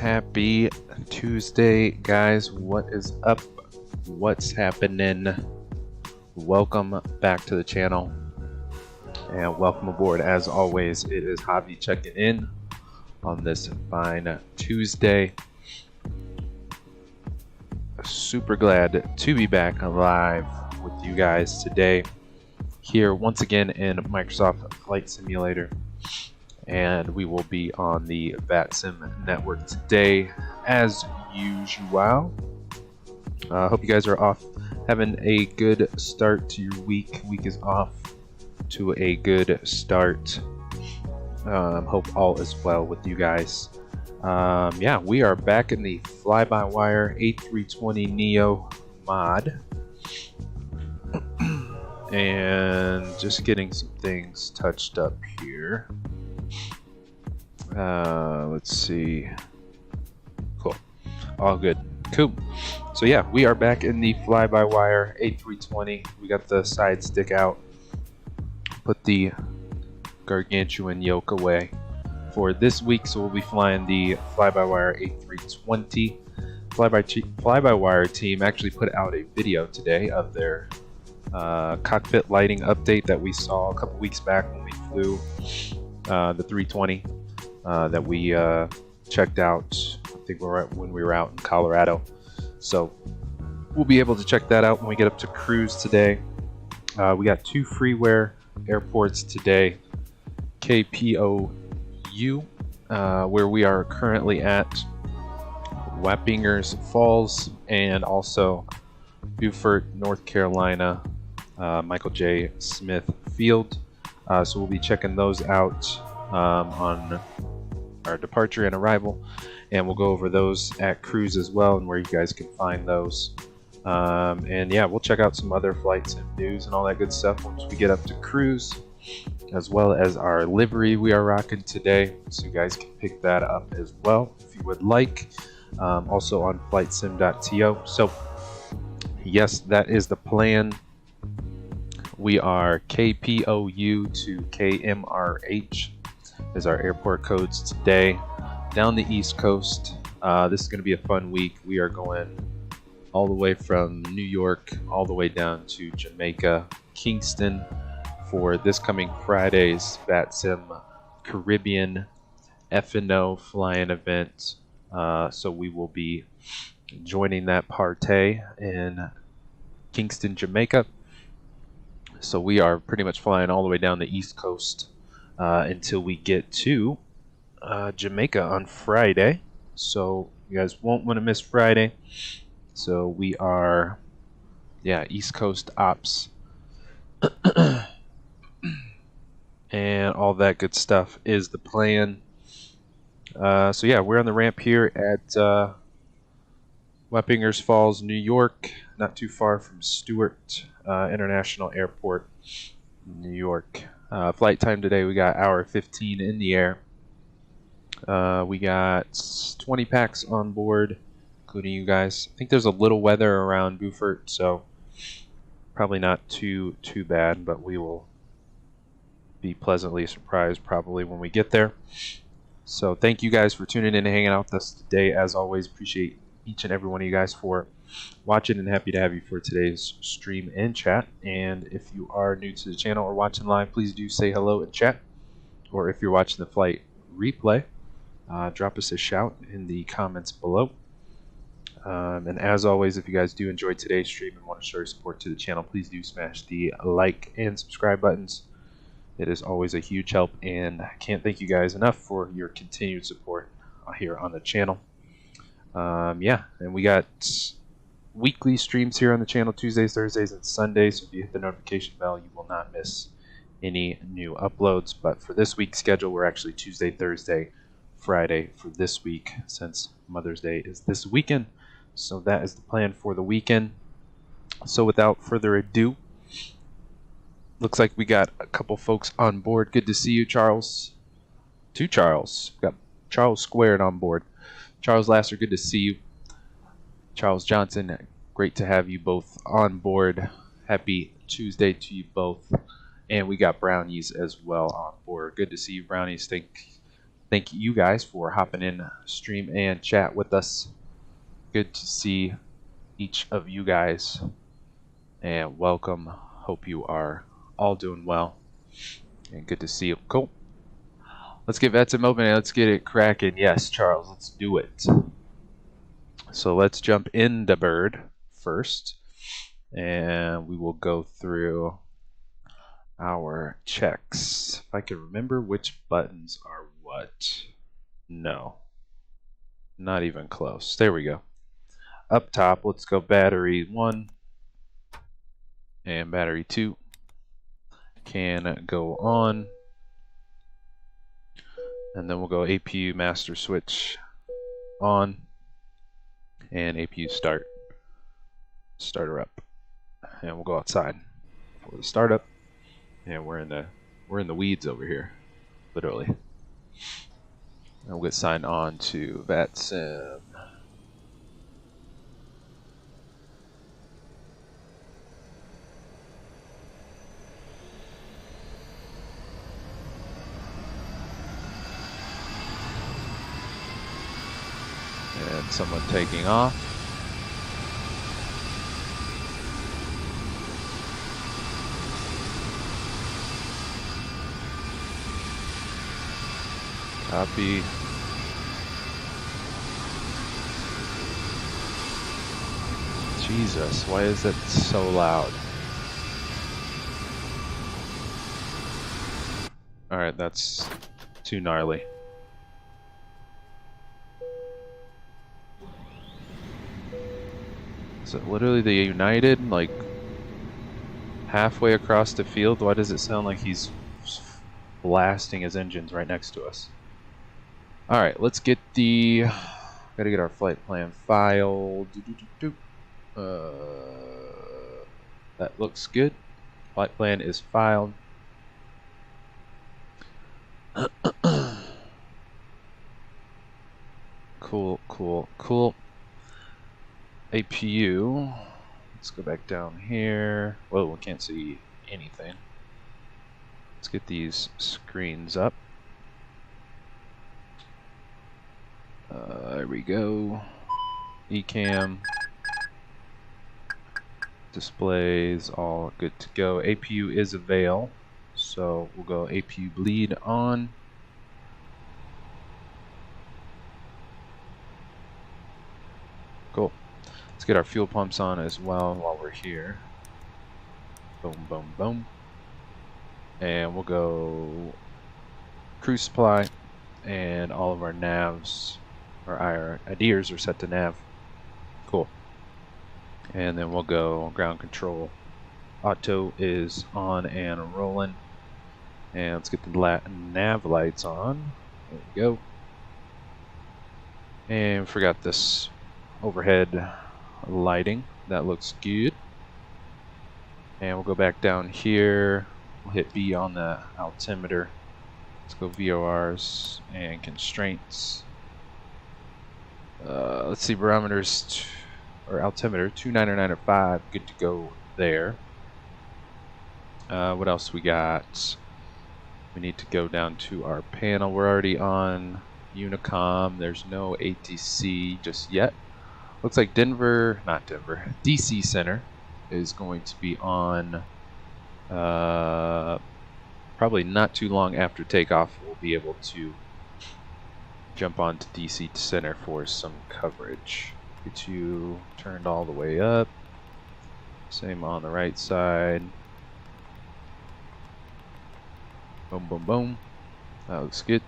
Happy Tuesday, guys. What is up? What's happening? Welcome back to the channel and welcome aboard. As always, it is Javi checking in on this fine Tuesday. Super glad to be back live with you guys today, here once again in Microsoft Flight Simulator. And we will be on the Vatsim network today, as usual. Hope you guys are off, having a good start to your week. Week is off to a good start. Hope all is well with you guys. Yeah, we are back in the FlyByWire A320 Neo mod, and just getting some things touched up here. Let's see. Cool. All good. Cool. So yeah, we are back in the FlyByWire A320. We got the side stick out. Put the gargantuan yoke away for this week. So we'll be flying the FlyByWire A320. FlyByWire team actually put out a video today of their cockpit lighting update that we saw a couple weeks back when we flew the 320. That we checked out, I think when we were out in Colorado. So we'll be able to check that out when we get up to cruise today. We got two freeware airports today. KPOU, where we are currently at, Wappingers Falls, and also Beaufort, North Carolina, Michael J. Smith Field. So we'll be checking those out on our departure and arrival, and we'll go over those at cruise as well, and where you guys can find those. And yeah, we'll check out some other flights and news and all that good stuff once we get up to cruise, as well as our livery we are rocking today, so you guys can pick that up as well if you would like. Also on flightsim.to. So yes, that is the plan. We are KPOU to KMRH is our airport codes today, down the East Coast. This is going to be a fun week. We are going all the way from New York all the way down to Jamaica, Kingston, for this coming Friday's Vatsim Caribbean F&O flying event. So we will be joining that party in Kingston, Jamaica. So we are pretty much flying all the way down the East Coast until we get to Jamaica on Friday. So you guys won't want to miss Friday. So we are, yeah, East Coast ops and all that good stuff is the plan. So yeah, we're on the ramp here at Wappingers Falls, New York, not too far from Stewart International Airport, New York. Flight time today, we got hour 15 in the air. We got 20 packs on board, including you guys. I think there's a little weather around Beaufort, so probably not too bad, but we will be pleasantly surprised probably when we get there. So thank you guys for tuning in and hanging out with us today. As always, appreciate each and every one of you guys for watching, and happy to have you for today's stream and chat. And if you are new to the channel or watching live, please do say hello in chat, or if you're watching the flight replay, drop us a shout in the comments below. And as always, if you guys do enjoy today's stream and want to show your support to the channel, please do smash the like and subscribe buttons. It is always a huge help, and I can't thank you guys enough for your continued support here on the channel. Yeah, and we got weekly streams here on the channel, Tuesdays, Thursdays, and Sundays. So if you hit the notification bell, you will not miss any new uploads. But for this week's schedule, we're actually Tuesday, Thursday, Friday for this week, since Mother's Day is this weekend. So that is the plan for the weekend. So without further ado, looks like we got a couple folks on board. Good to see you, Charles. To Charles. We got Charles squared on board. Charles Lasser, good to see you. Charles Johnson, great to have you both on board. Happy Tuesday to you both. And we got Brownies as well on board. Good to see you, Brownies. Thank you guys for hopping in stream and chat with us. Good to see each of you guys, and welcome. Hope you are all doing well, and good to see you. Cool. Let's get Vatsim open and let's get it cracking. Yes, Charles, let's do it. So let's jump into Bird first, and we will go through our checks. If I can remember which buttons are what. No, not even close. There we go. Up top, let's go battery 1 and battery 2 can go on, and then we'll go APU master switch on and APU start. Starter up, and we'll go outside for the startup. And we're in the weeds over here, literally. And we'll get signed on to Vatsim. And someone taking off. Copy. Jesus, why is it so loud? Alright, that's too gnarly. Is it literally the United, like, halfway across the field? Why does it sound like he's blasting his engines right next to us? Alright, let's get the... Gotta get our flight plan filed. That looks good. Flight plan is filed. Cool, cool, cool. APU. Let's go back down here. Whoa, we can't see anything. Let's get these screens up. There we go. Ecam. Displays, all good to go. APU is avail, so we'll go APU bleed on. Cool. Let's get our fuel pumps on as well while we're here. Boom, boom, boom. And we'll go cruise supply, and all of our navs, or our IDers are set to nav. Cool. And then we'll go ground control. Auto is on and rolling. And let's get the nav lights on. There we go. And forgot this overhead lighting. That looks good. And we'll go back down here. We'll hit B on the altimeter. Let's go VORs and constraints. Let's see, barometers or altimeter 29905. Good to go there. What else we got? We need to go down to our panel. We're already on Unicom. There's no ATC just yet. Looks like DC Center is going to be on probably not too long after takeoff. We'll be able to jump onto DC Center for some coverage. Get you turned all the way up. Same on the right side. Boom, boom, boom. That looks good.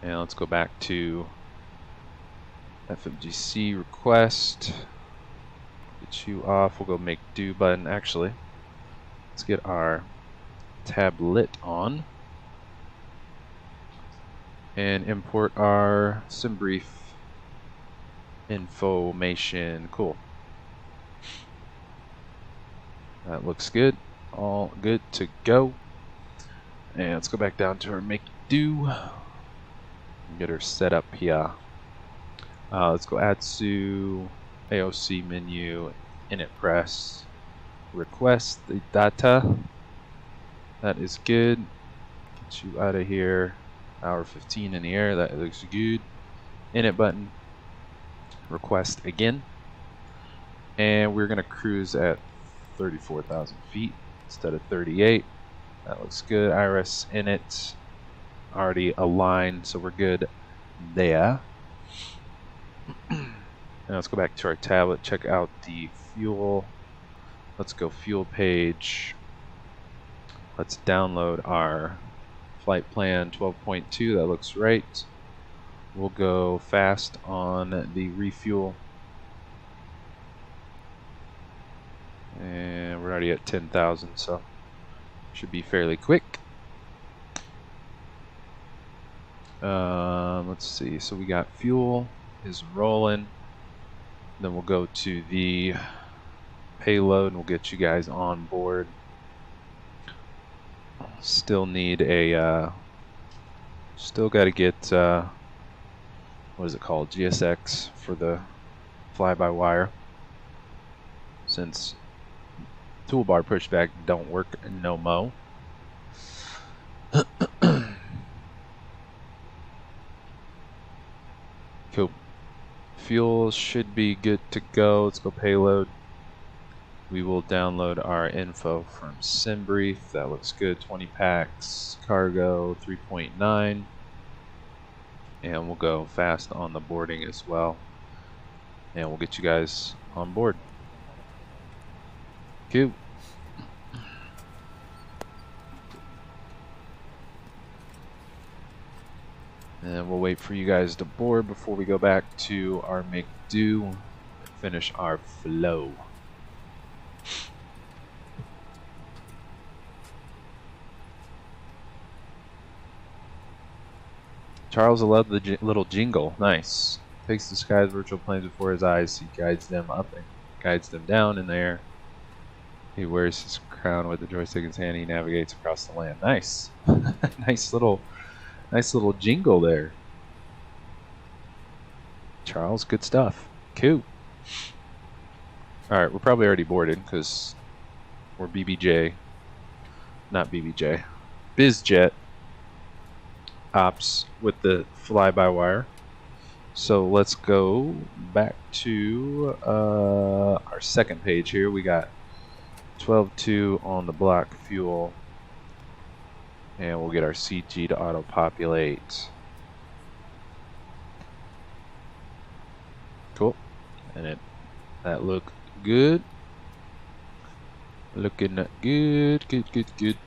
And let's go back to FMGC request. Get you off. We'll go make do button. Actually, let's get our tablet on and import our Simbrief information. Cool. That looks good. All good to go. And let's go back down to our make do. Get her set up here. Let's go add to AOC menu, init press, request the data. That is good. Get you out of here. Hour 15 in the air, that looks good. Init button. Request again. And we're going to cruise at 34,000 feet instead of 38. That looks good. Iris init already aligned, so we're good there. Now let's go back to our tablet, check out the fuel. Let's go fuel page. Let's download our flight plan 12.2. That looks right. We'll go fast on the refuel. And we're already at 10,000, so should be fairly quick. Let's see. So we got fuel is rolling. Then we'll go to the payload and we'll get you guys on board. Still need a still got to get what is it called, GSX for the fly-by-wire, since toolbar pushback don't work no mo. Cool. Fuel should be good to go. Let's go payload. We will download our info from Simbrief. That looks good. 20 packs, cargo 3.9. And we'll go fast on the boarding as well. And we'll get you guys on board. Cool. And we'll wait for you guys to board before we go back to our make do and finish our flow. Charles loved the little jingle. Nice. Takes the sky's virtual planes before his eyes. He guides them up and guides them down in the air. He wears his crown with the joystick in his hand. He navigates across the land. Nice. Nice little jingle there. Charles, good stuff. Cool. Alright, we're probably already boarded because we're BBJ. Not BBJ. BizJet. Ops with the fly-by-wire. So let's go back to our second page here. We got 12.2 on the block fuel. And we'll get our CG to auto-populate. Cool. And that looked good. Looking good. Good.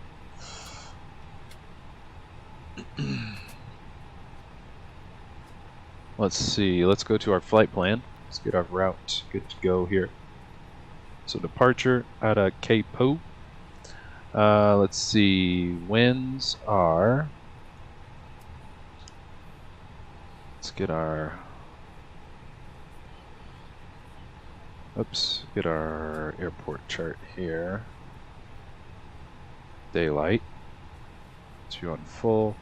Let's see. Let's go to our flight plan. Let's get our route good to go here. So departure out of KPOU. Let's see. Winds are. Let's get our. Oops. Get our airport chart here. Daylight. Let's view on full.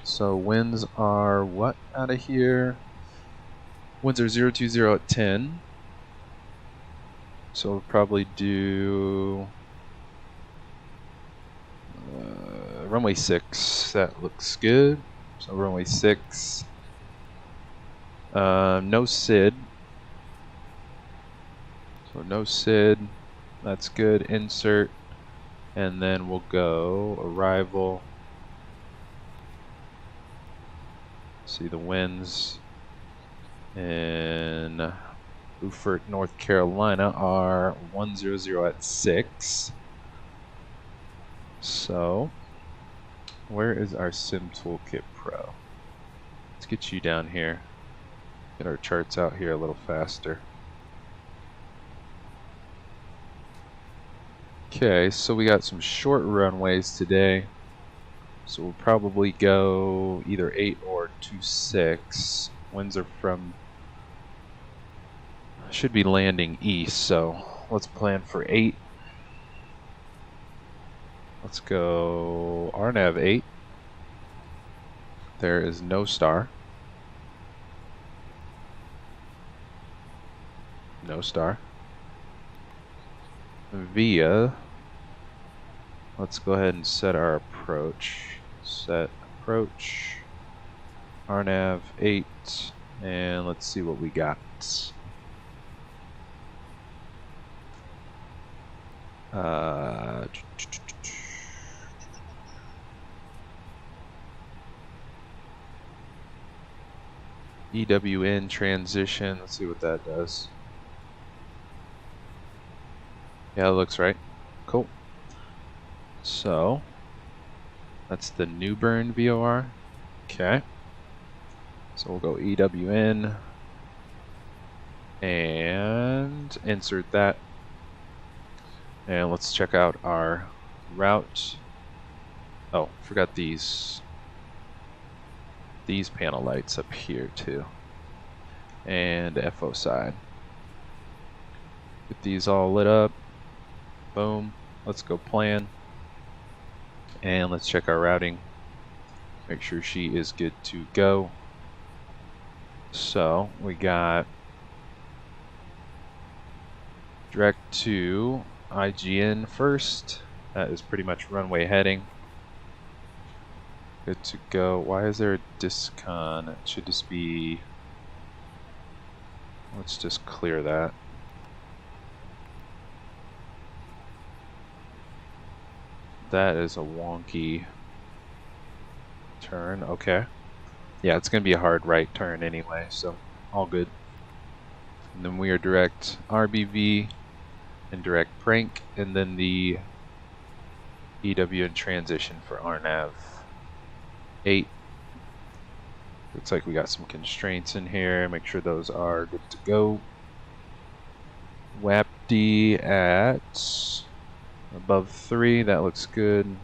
So winds are what out of here? Winds are 020 at 10. So we'll probably do runway 6. That looks good. So runway 6. No SID. So no SID. That's good. Insert. And then we'll go arrival. See the winds in Beaufort, North Carolina are 100 at 6. So where is our SimToolKitPro? Let's get you down here. Get our charts out here a little faster. Okay, so we got some short runways today. So we'll probably go either 8 or 26. Winds are from, should be landing east, so let's plan for 8. Let's go RNAV 8. There is no star. No star. Via. Let's go ahead and set our approach approach. Set approach. RNAV 8, and let's see what we got. EWN transition. Let's see what that does. Yeah, it looks right. Cool. So that's the new burn VOR. Okay. So we'll go EWN and insert that. And let's check out our route. Oh, forgot these panel lights up here too. And FO side. Get these all lit up. Boom. Let's go plan. And let's check our routing. Make sure she is good to go. So we got direct to IGN first. That is pretty much runway heading. Good to go. Why is there a discon? It should just be... Let's just clear that. That is a wonky turn. Okay. Yeah, it's going to be a hard right turn anyway, so all good. And then we are direct RBV and direct prank, and then the EW in transition for RNAV 8. Looks like we got some constraints in here. Make sure those are good to go. WAPD at above 3. That looks good.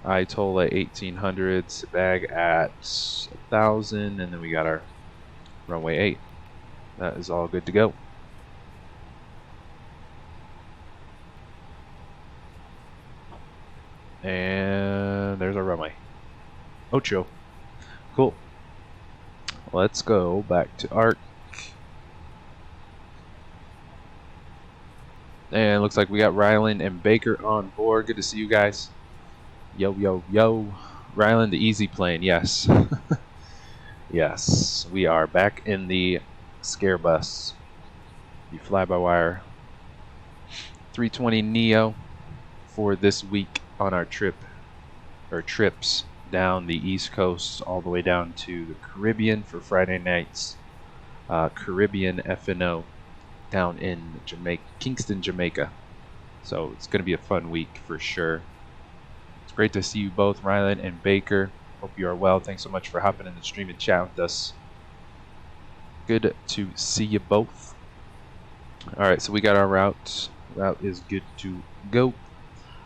Itola 1800. Sabag at 1000. And then we got our runway 8. That is all good to go. And there's our runway. Ocho. Cool. Let's go back to ARC. And looks like we got Ryland and Baker on board. Good to see you guys. Yo, yo, yo. Ryland, the easy plane. Yes. Yes. We are back in the Scare Bus. The FlyByWire A320 Neo for this week on our trip, or trips, down the East Coast all the way down to the Caribbean for Friday nights. Caribbean FNO down in Jamaica, Kingston, Jamaica. So it's going to be a fun week for sure. It's great to see you both, Ryland and Baker. Hope you are well. Thanks so much for hopping in the stream and chat with us. Good to see you both. Alright, so we got our route. Route is good to go.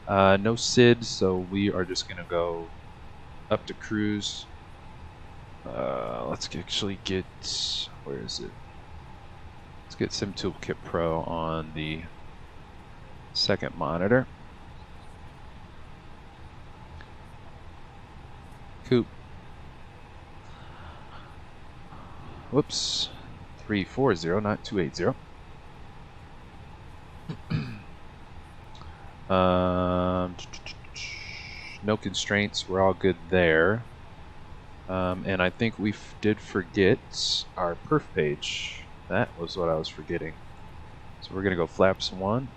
No SID, so we are just going to go up to cruise. Let's actually get, where is it? Let's get SimToolKitPro on the second monitor. Coop. Whoops. 340, not 280. No constraints. We're all good there. And I think we did forget our perf page. That was what I was forgetting. So we're going to go flaps 1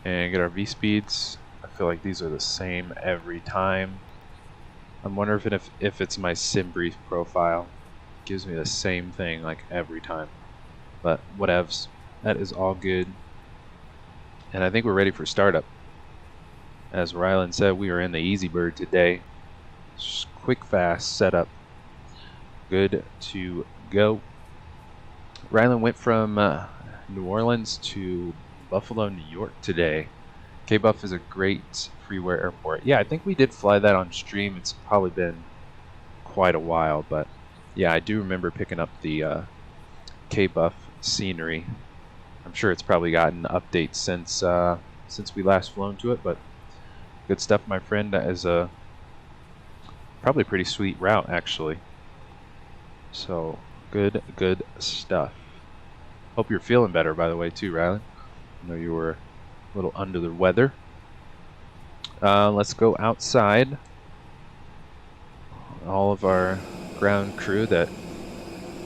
and get our V-speeds. I feel like these are the same every time. I'm wondering if it's my Simbrief profile. It gives me the same thing like every time. But whatevs. That is all good. And I think we're ready for startup. As Ryland said, we are in the Easy Bird today. Just quick, fast setup. Good to go. Ryland went from New Orleans to Buffalo, New York today. K-Buff is a great freeware airport. Yeah, I think we did fly that on stream. It's probably been quite a while, but yeah, I do remember picking up the K-Buff scenery. I'm sure it's probably gotten updates since we last flown to it, but good stuff, my friend. That is a probably pretty sweet route, actually. So good stuff. Hope you're feeling better, by the way, too, Riley. I know you were a little under the weather. Let's go outside. All of our ground crew that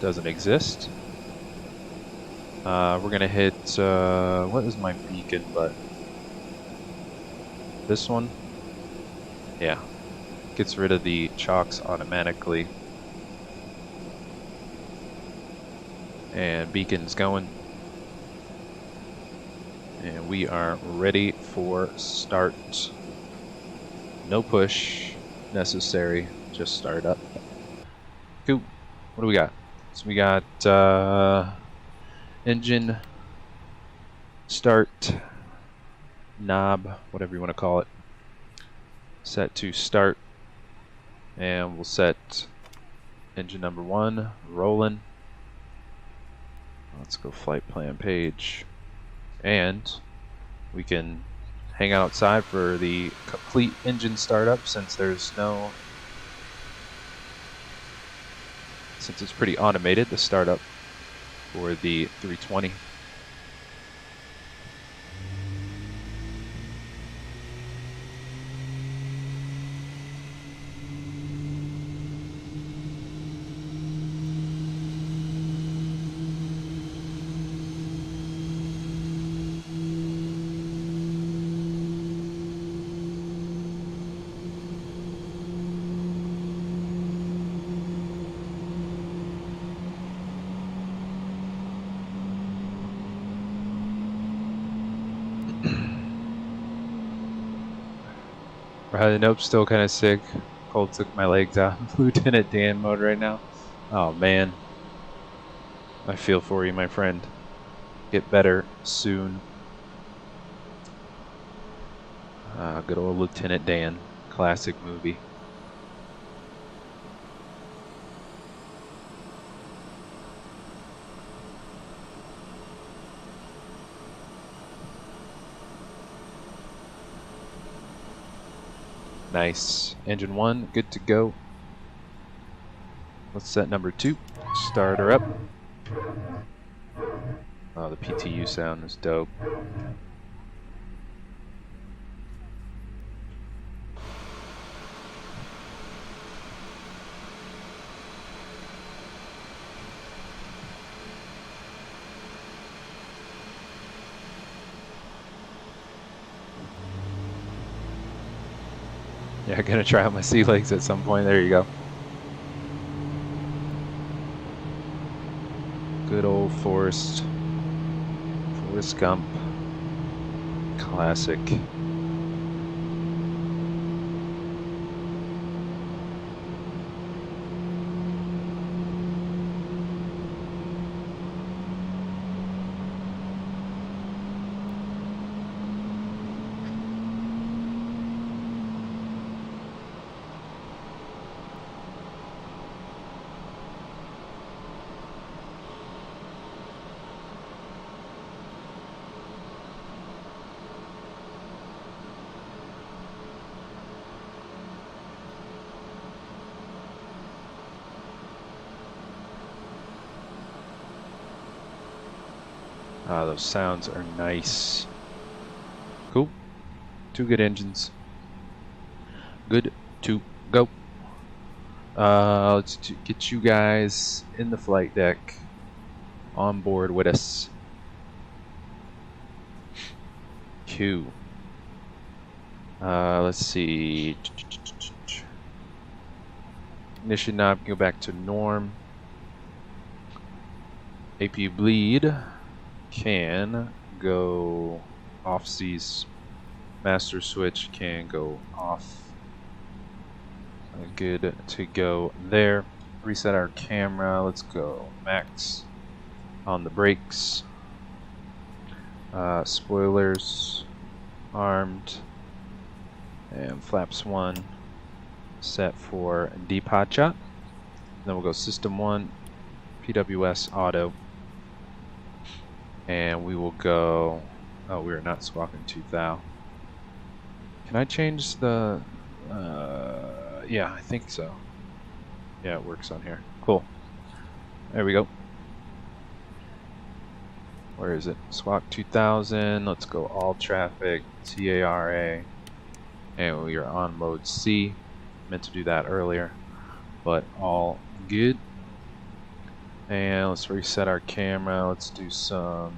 doesn't exist. We're gonna hit, what is my beacon button? This one? Yeah. Gets rid of the chocks automatically. And beacon's going. And we are ready for start. No push necessary, just start up. Cool. What do we got? So we got engine start knob, whatever you want to call it, set to start, and we'll set engine number 1 rolling. Let's go flight plan page, and we can hang outside for the complete engine startup since there's no, since it's pretty automated, the startup for the 320. Nope, still kind of sick. Cold took my legs out. Lieutenant Dan mode right now. Oh man. I feel for you, my friend. Get better soon. Good old Lieutenant Dan. Classic movie. Nice. Engine 1, good to go. Let's set number 2. Start her up. Oh, the PTU sound is dope. Yeah, I'm gonna try out my sea legs at some point. There you go. Good old Forrest Gump. Classic. Ah, those sounds are nice. Cool. 2 good engines. Good to go. Let's get you guys in the flight deck on board with us. Q. Let's see. Ignition knob, go back to norm. APU bleed can go off seas. Master switch can go off. Good to go there. Reset our camera. Let's go max on the brakes. Spoilers armed. And flaps 1 set for deep hot shot. Then we'll go system 1, PWS auto. And we will go, oh, we are not swapping to thou. Can I change the, yeah, I think so. Yeah, it works on here. Cool. There we go. Where is it? Squawk 2000. Let's go all traffic, TARA. And we are on mode C. Meant to do that earlier, but all good. And let's reset our camera. Let's do some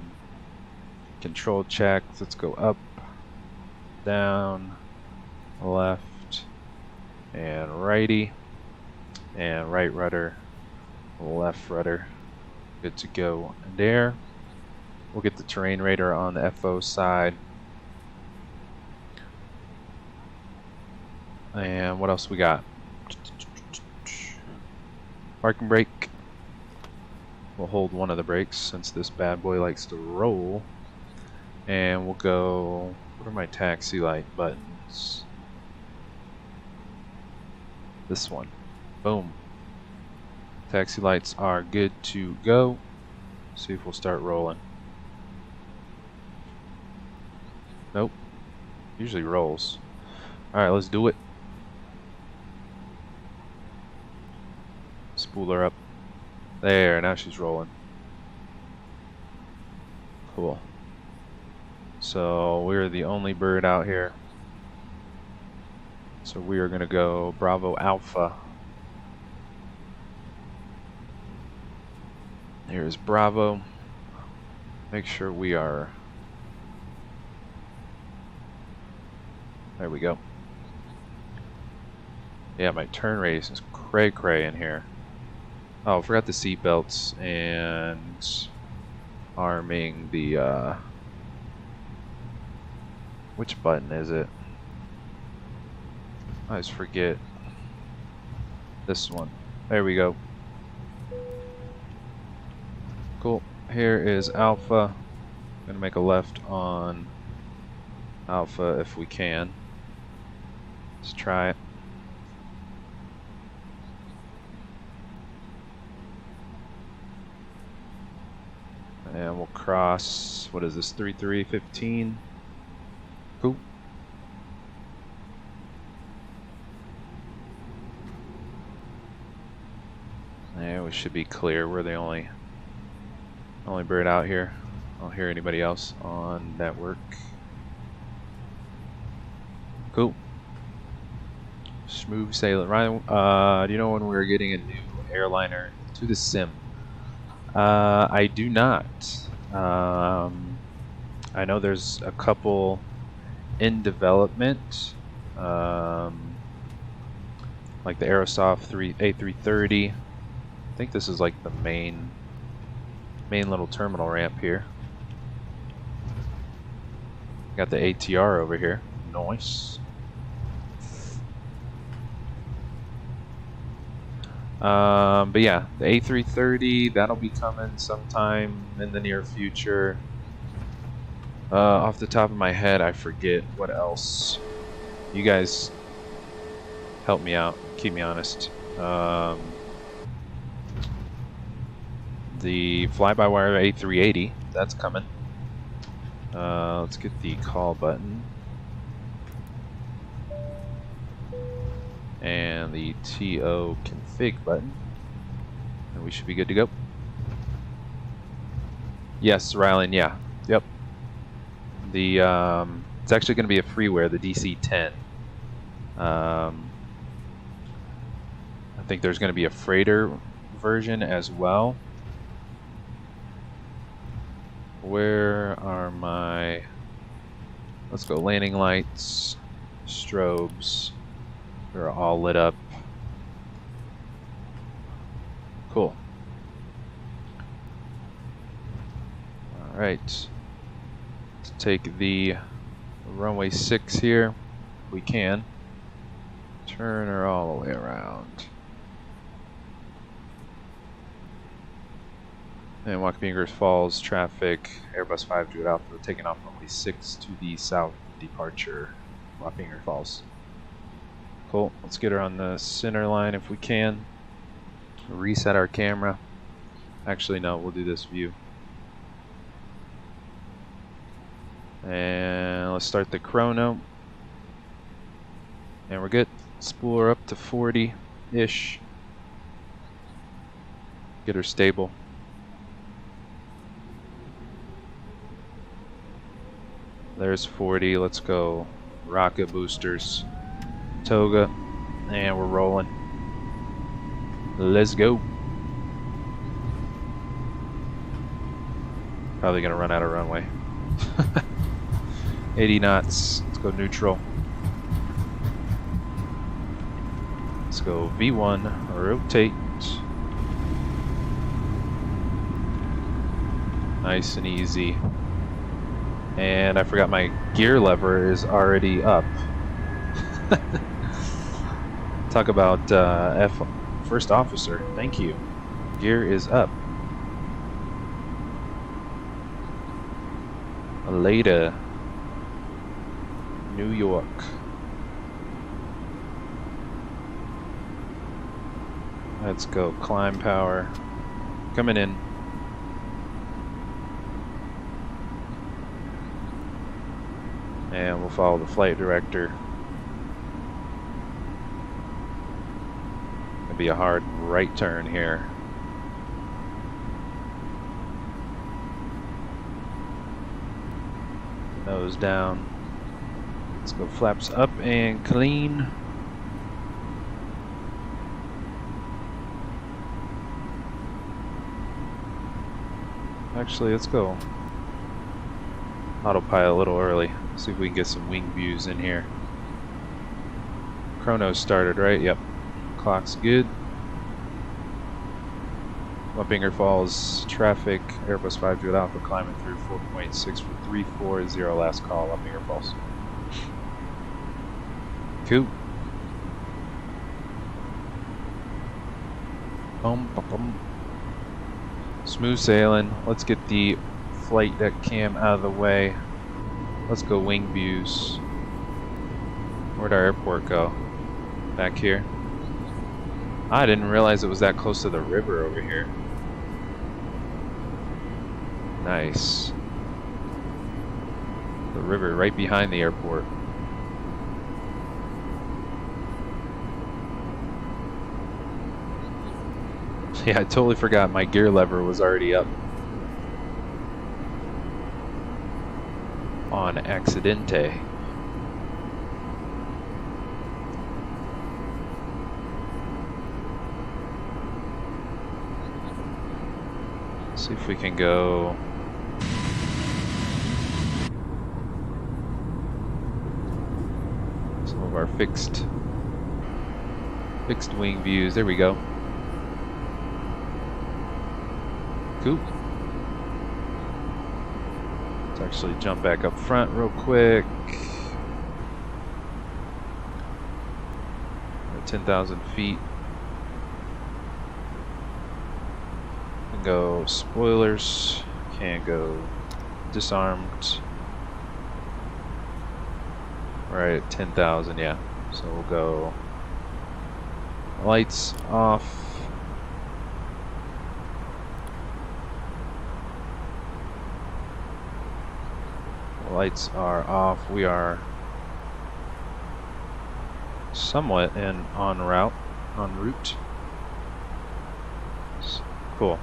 control checks. Let's go up, down, left, and righty. And right rudder, left rudder. Good to go there. We'll get the terrain radar on the FO side. And what else we got? Parking brake. We'll hold one of the brakes since this bad boy likes to roll. And we'll go, what are my taxi light buttons? This one. Boom. Taxi lights are good to go. See if we'll start rolling. Nope. Usually rolls. Alright, let's do it. Spool her up. There, now she's rolling. Cool. So we're the only bird out here. So we are gonna go Bravo Alpha. Here's Bravo. Make sure we are. There we go. Yeah, my turn radius is cray in here. Oh, I forgot the seat belts and arming the which button is it? I always forget. This one. There we go. Cool. Here is Alpha. Gonna make a left on Alpha if we can. Let's try it. And we'll cross, what is this, 3315? Cool. Yeah, we should be clear. We're the only bird out here. I don't hear anybody else on network. Cool. Smooth sailing. Ryan, do you know when we're getting a new airliner to the sim? I do not. I know there's a couple in development, like the Aerosoft A330. I think this is like the main little terminal ramp here. Got the ATR over here. Nice. But yeah, the A330, that'll be coming sometime in the near future. Off the top of my head, I forget what else. You guys help me out, keep me honest. The FlyByWire A380, that's coming. Let's get the call button. And the TO config button. And we should be good to go. Yes, Rylan, yeah. Yep. The it's actually going to be a freeware, the DC-10. I think there's going to be a freighter version as well. Where are my... Let's go landing lights, strobes. They're all lit up. Cool. Alright. Let's take the runway 6 here. If we can. Turn her all the way around. And Wappingers Falls traffic, Airbus 5 Alpha, taking off runway 6 to the south departure, Wappingers Falls. Cool, let's get her on the center line if we can. Reset our camera. Actually, no, we'll do this view. And let's start the chrono. And we're good. Spool her up to 40-ish. Get her stable. There's 40. Let's go rocket boosters. Toga. And we're rolling. Let's go. Probably gonna run out of runway. 80 knots. Let's go neutral. Let's go V1. Rotate. Nice and easy. And I forgot my gear lever is already up. Talk about first officer. Thank you. Gear is up. Later. New York. Let's go. Climb power. Coming in. And we'll follow the flight director. It'll be a hard right turn here. Nose down. Let's go flaps up and clean. Actually, let's go autopilot a little early. See if we can get some wing views in here. Chrono started, right? Yep. Clock's good. Wappingers Falls traffic. Airbus 5 Alpha climbing through 4.6 for 340 last call. Wappingers Falls. Cool. Boom, boom, boom. Smooth sailing. Let's get the flight deck cam out of the way. Let's go wing views. Where'd our airport go? Back here. I didn't realize it was that close to the river over here. Nice. The river right behind the airport. Yeah, I totally forgot my gear lever was already up. On accidente. See if we can go. Some of our fixed wing views. There we go. Cool. Let's actually jump back up front real quick. 10,000 feet. Can go spoilers. Can go disarmed. Right at 10,000, yeah. So we'll go lights off. Lights are off. We are somewhat en route. Cool.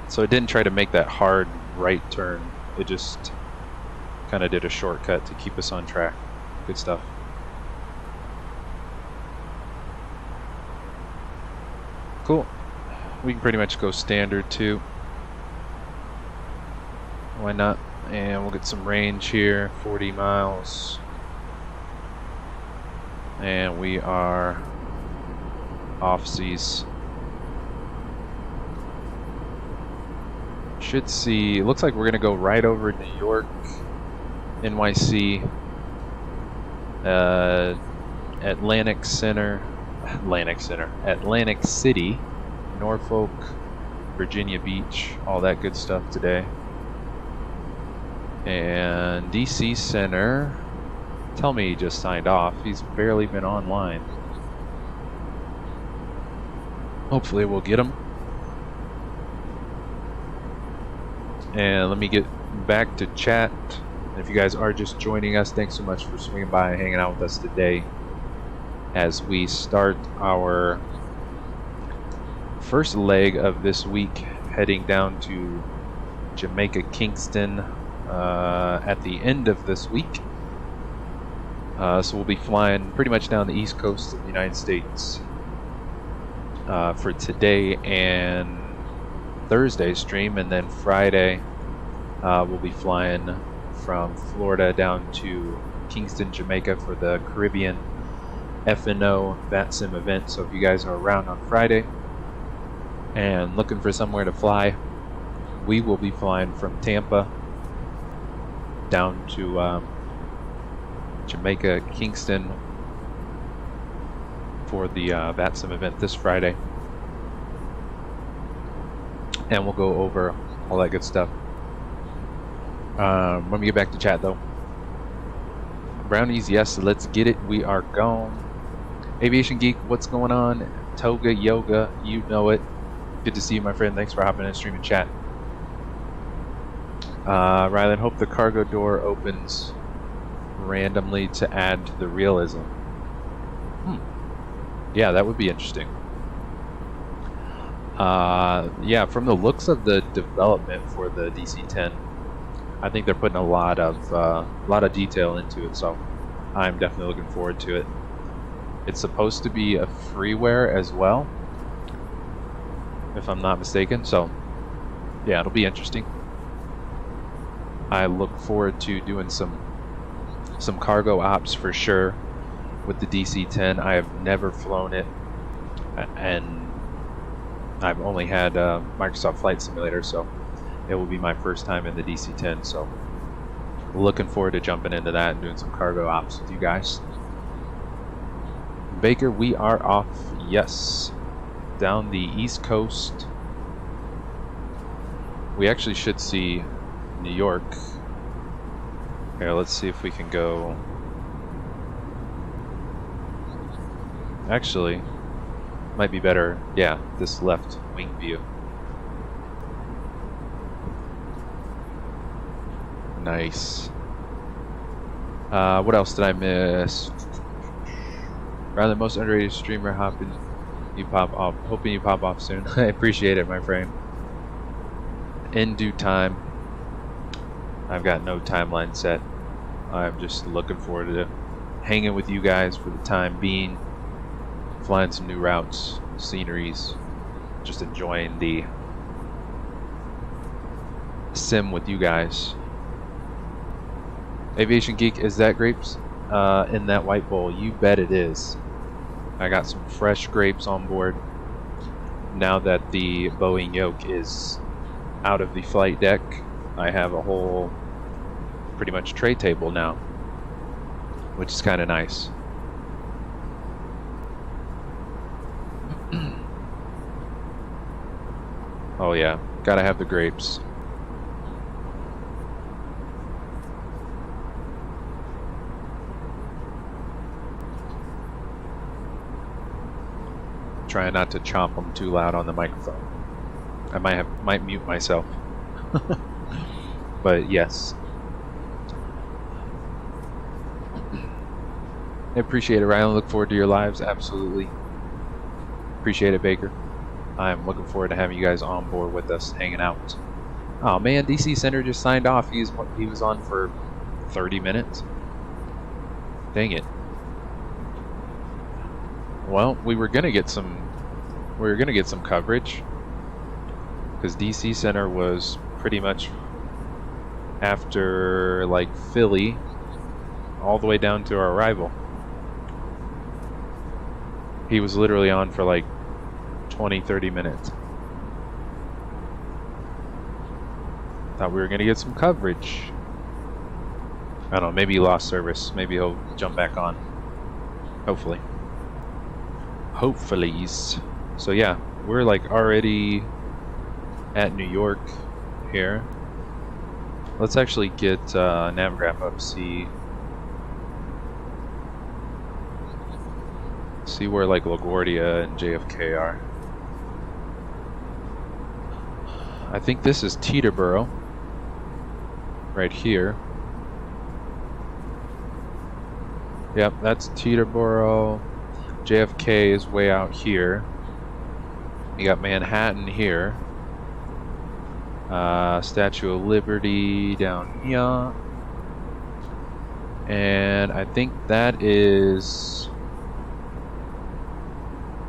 So it didn't try to make that hard right turn. It just kind of did a shortcut to keep us on track. Good stuff. Cool. We can pretty much go standard too. Why not? And we'll get some range here, 40 miles. And we are off seas. Should see, looks like we're gonna go right over New York, NYC, Atlantic City, Norfolk, Virginia Beach, all that good stuff today. And DC Center, tell me he just signed off. He's barely been online. Hopefully we'll get him. And let me get back to chat. If you guys are just joining us, thanks so much for swinging by and hanging out with us today as we start our first leg of this week, heading down to Jamaica, Kingston, at the end of this week. So we'll be flying pretty much down the east coast of the United States for today and Thursday's stream, and then Friday we'll be flying from Florida down to Kingston, Jamaica for the Caribbean F&O Vatsim event. So if you guys are around on Friday and looking for somewhere to fly, we will be flying from Tampa down to Jamaica, Kingston for the Vatsim event this Friday, and we'll go over all that good stuff. When we get back to chat though, Brownies, yes, let's get it. We are gone. Aviation Geek, what's going on? Toga Yoga, you know it. Good to see you, my friend. Thanks for hopping in stream and chat. Rylan, hope the cargo door opens randomly to add to the realism. Yeah, that would be interesting. Yeah, from the looks of the development for the DC-10, I think they're putting a lot of detail into it, so I'm definitely looking forward to it. It's supposed to be a freeware as well, if I'm not mistaken, so yeah, it'll be interesting. I look forward to doing some cargo ops for sure with the DC-10. I have never flown it, and I've only had Microsoft Flight Simulator, so it will be my first time in the DC-10, so looking forward to jumping into that and doing some cargo ops with you guys. Baker, we are off, yes, down the East Coast. We actually should see New York. Here, let's see if we can go. Actually, might be better, yeah, this left wing view. Nice. What else did I miss? Rather, most underrated streamer, hoping you pop off soon. I appreciate it, my friend. In due time. I've got no timeline set. I'm just looking forward to hanging with you guys for the time being, flying some new routes, sceneries, just enjoying the sim with you guys. Aviation Geek, is that grapes in that white bowl? You bet it is. I got some fresh grapes on board now that the Boeing Yoke is out of the flight deck. I have a whole pretty much tray table now, which is kind of nice. Oh yeah, gotta have the grapes. Trying not to chomp them too loud on the microphone. I might mute myself. But yes, I appreciate it, Ryan. Look forward to your lives. Absolutely appreciate it, Baker. I'm looking forward to having you guys on board with us, hanging out. Oh man, DC Center just signed off. He was on for 30 minutes. Dang it. Well, we were gonna get some coverage because DC Center was pretty much after like Philly all the way down to our arrival. He was literally on for like 20-30 minutes. Thought we were gonna get some coverage. I don't know, maybe he lost service. Maybe he'll jump back on. Hopefully. So yeah, we're like already at New York here. Let's actually get Navigraph up, see where like LaGuardia and JFK are. I think this is Teterboro right here. Yep, that's Teterboro. JFK is way out here. You got Manhattan here. Statue of Liberty down here. And I think that is,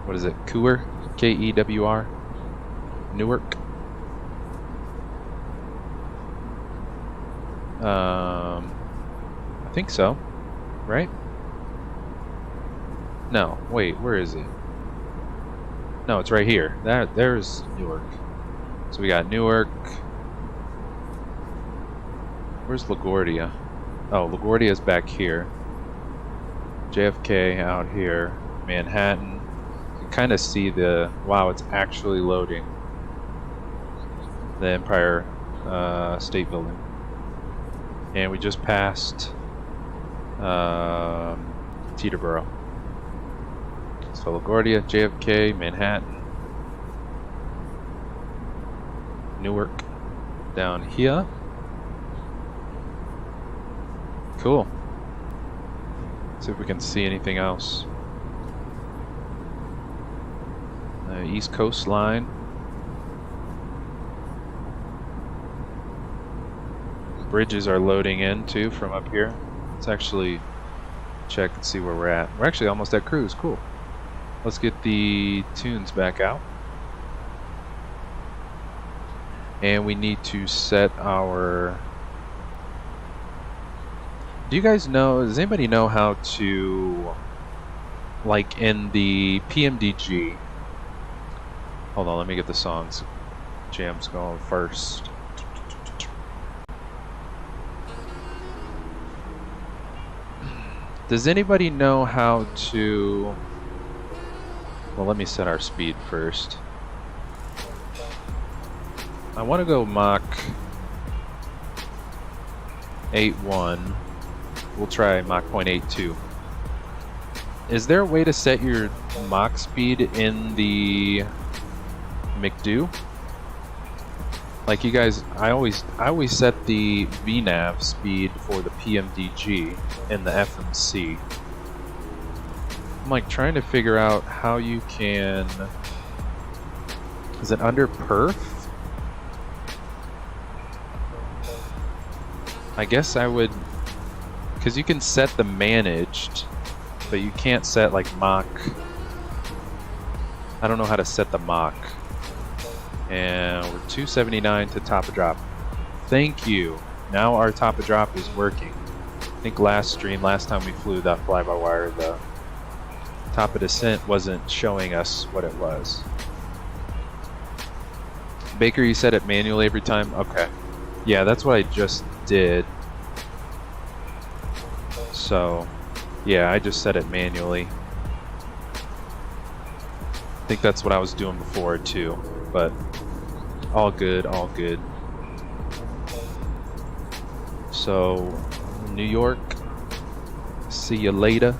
what is it, Kewr? K-E-W-R? Newark? I think so, right? No, wait, where is it? No, it's right here. There's Newark. So we got Newark. Where's LaGuardia? Oh, LaGuardia's back here. JFK out here. Manhattan. You can kind of see the... Wow, it's actually loading. The Empire State Building. And we just passed Teterboro. So LaGuardia, JFK, Manhattan, Newark down here. Cool. See if we can see anything else. East Coast line. Bridges are loading in too from up here. Let's actually check and see where we're at. We're actually almost at cruise. Cool. Let's get the tunes back out. And we need to set our... Do you guys know, does anybody know how to, like in the PMDG... Hold on, let me get the songs. Jams going first. Does anybody know how to... Well, let me set our speed first. I want to go Mach 8.1. We'll try Mach 0.82. Is there a way to set your Mach speed in the McDo? Like you guys, I always set the VNAV speed for the PMDG in the FMC. I'm like trying to figure out how you can... Is it under perf? I guess I would... Because you can set the managed, but you can't set like Mach. I don't know how to set the Mach. And we're 279 to top of drop. Thank you. Now our top of drop is working. I think last time we flew that fly-by-wire, the top of descent wasn't showing us what it was. Baker, you set it manually every time? Okay. Yeah, that's what I just did. So, yeah, I just set it manually. I think that's what I was doing before too, but all good, all good. So, New York, see you later.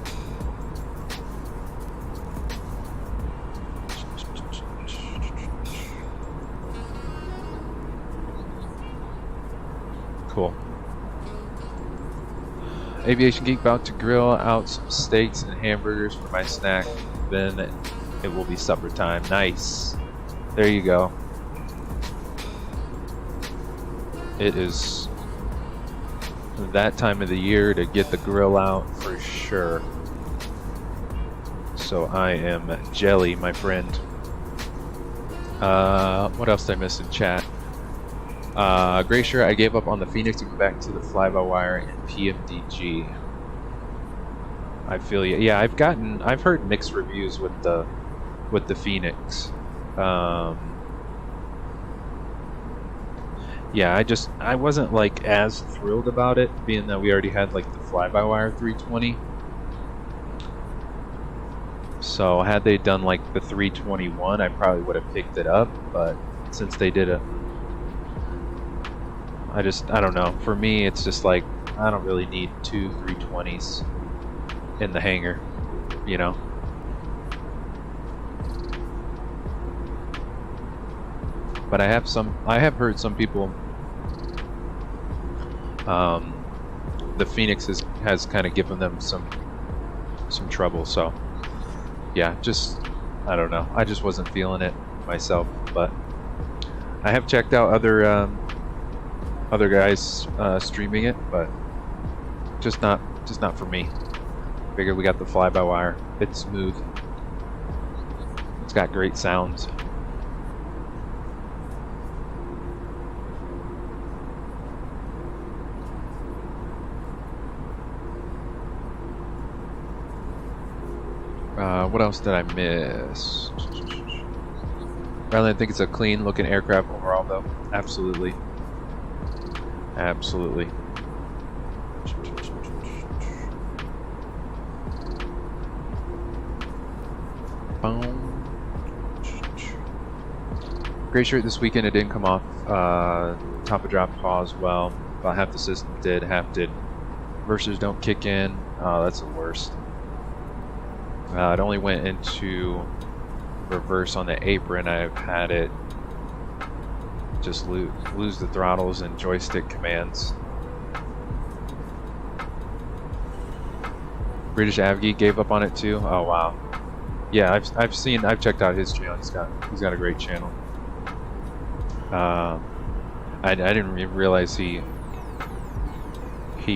Cool. Aviation Geek about to grill out some steaks and hamburgers for my snack. Then it will be supper time. Nice. There you go. It is that time of the year to get the grill out for sure. So I am jelly, my friend. What else did I miss in chat? Glacier, I gave up on the Phoenix and went back to the fly-by-wire and PMDG. I feel you. Yeah, I've heard mixed reviews with the Phoenix. Yeah, I wasn't like as thrilled about it, being that we already had like the fly-by-wire 320. So had they done like the 321, I probably would have picked it up, but since they did I don't know. For me, it's just like, I don't really need two 320s in the hangar, you know? But I have heard some people, the Phoenix has kind of given them some trouble, so yeah, I don't know. I just wasn't feeling it myself, but I have checked out other guys streaming it, but just not for me. Figured we got the fly-by-wire. It's smooth. It's got great sounds. What else did I miss? Rather than think it's a clean looking aircraft overall though. Absolutely. Absolutely. Great shirt this weekend. It didn't come off top of drop paw as well. About half the system did, half did. Versers don't kick in. Oh, that's the worst. It only went into reverse on the apron. I've had it just lose the throttles and joystick commands. British Avgeek gave up on it too. Oh wow. Yeah, I've checked out his channel. He's got a great channel. I didn't even realize he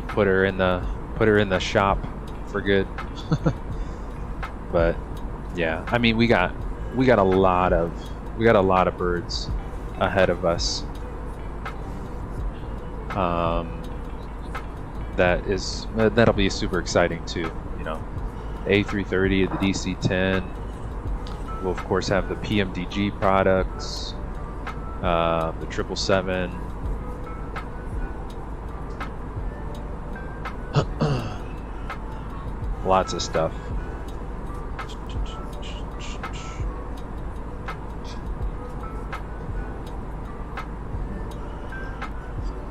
put her in the shop for good. But yeah, I mean we got a lot of birds ahead of us. That'll be super exciting too. You know, the A330, the DC-10. We'll of course have the PMDG products, the 777. Lots of stuff.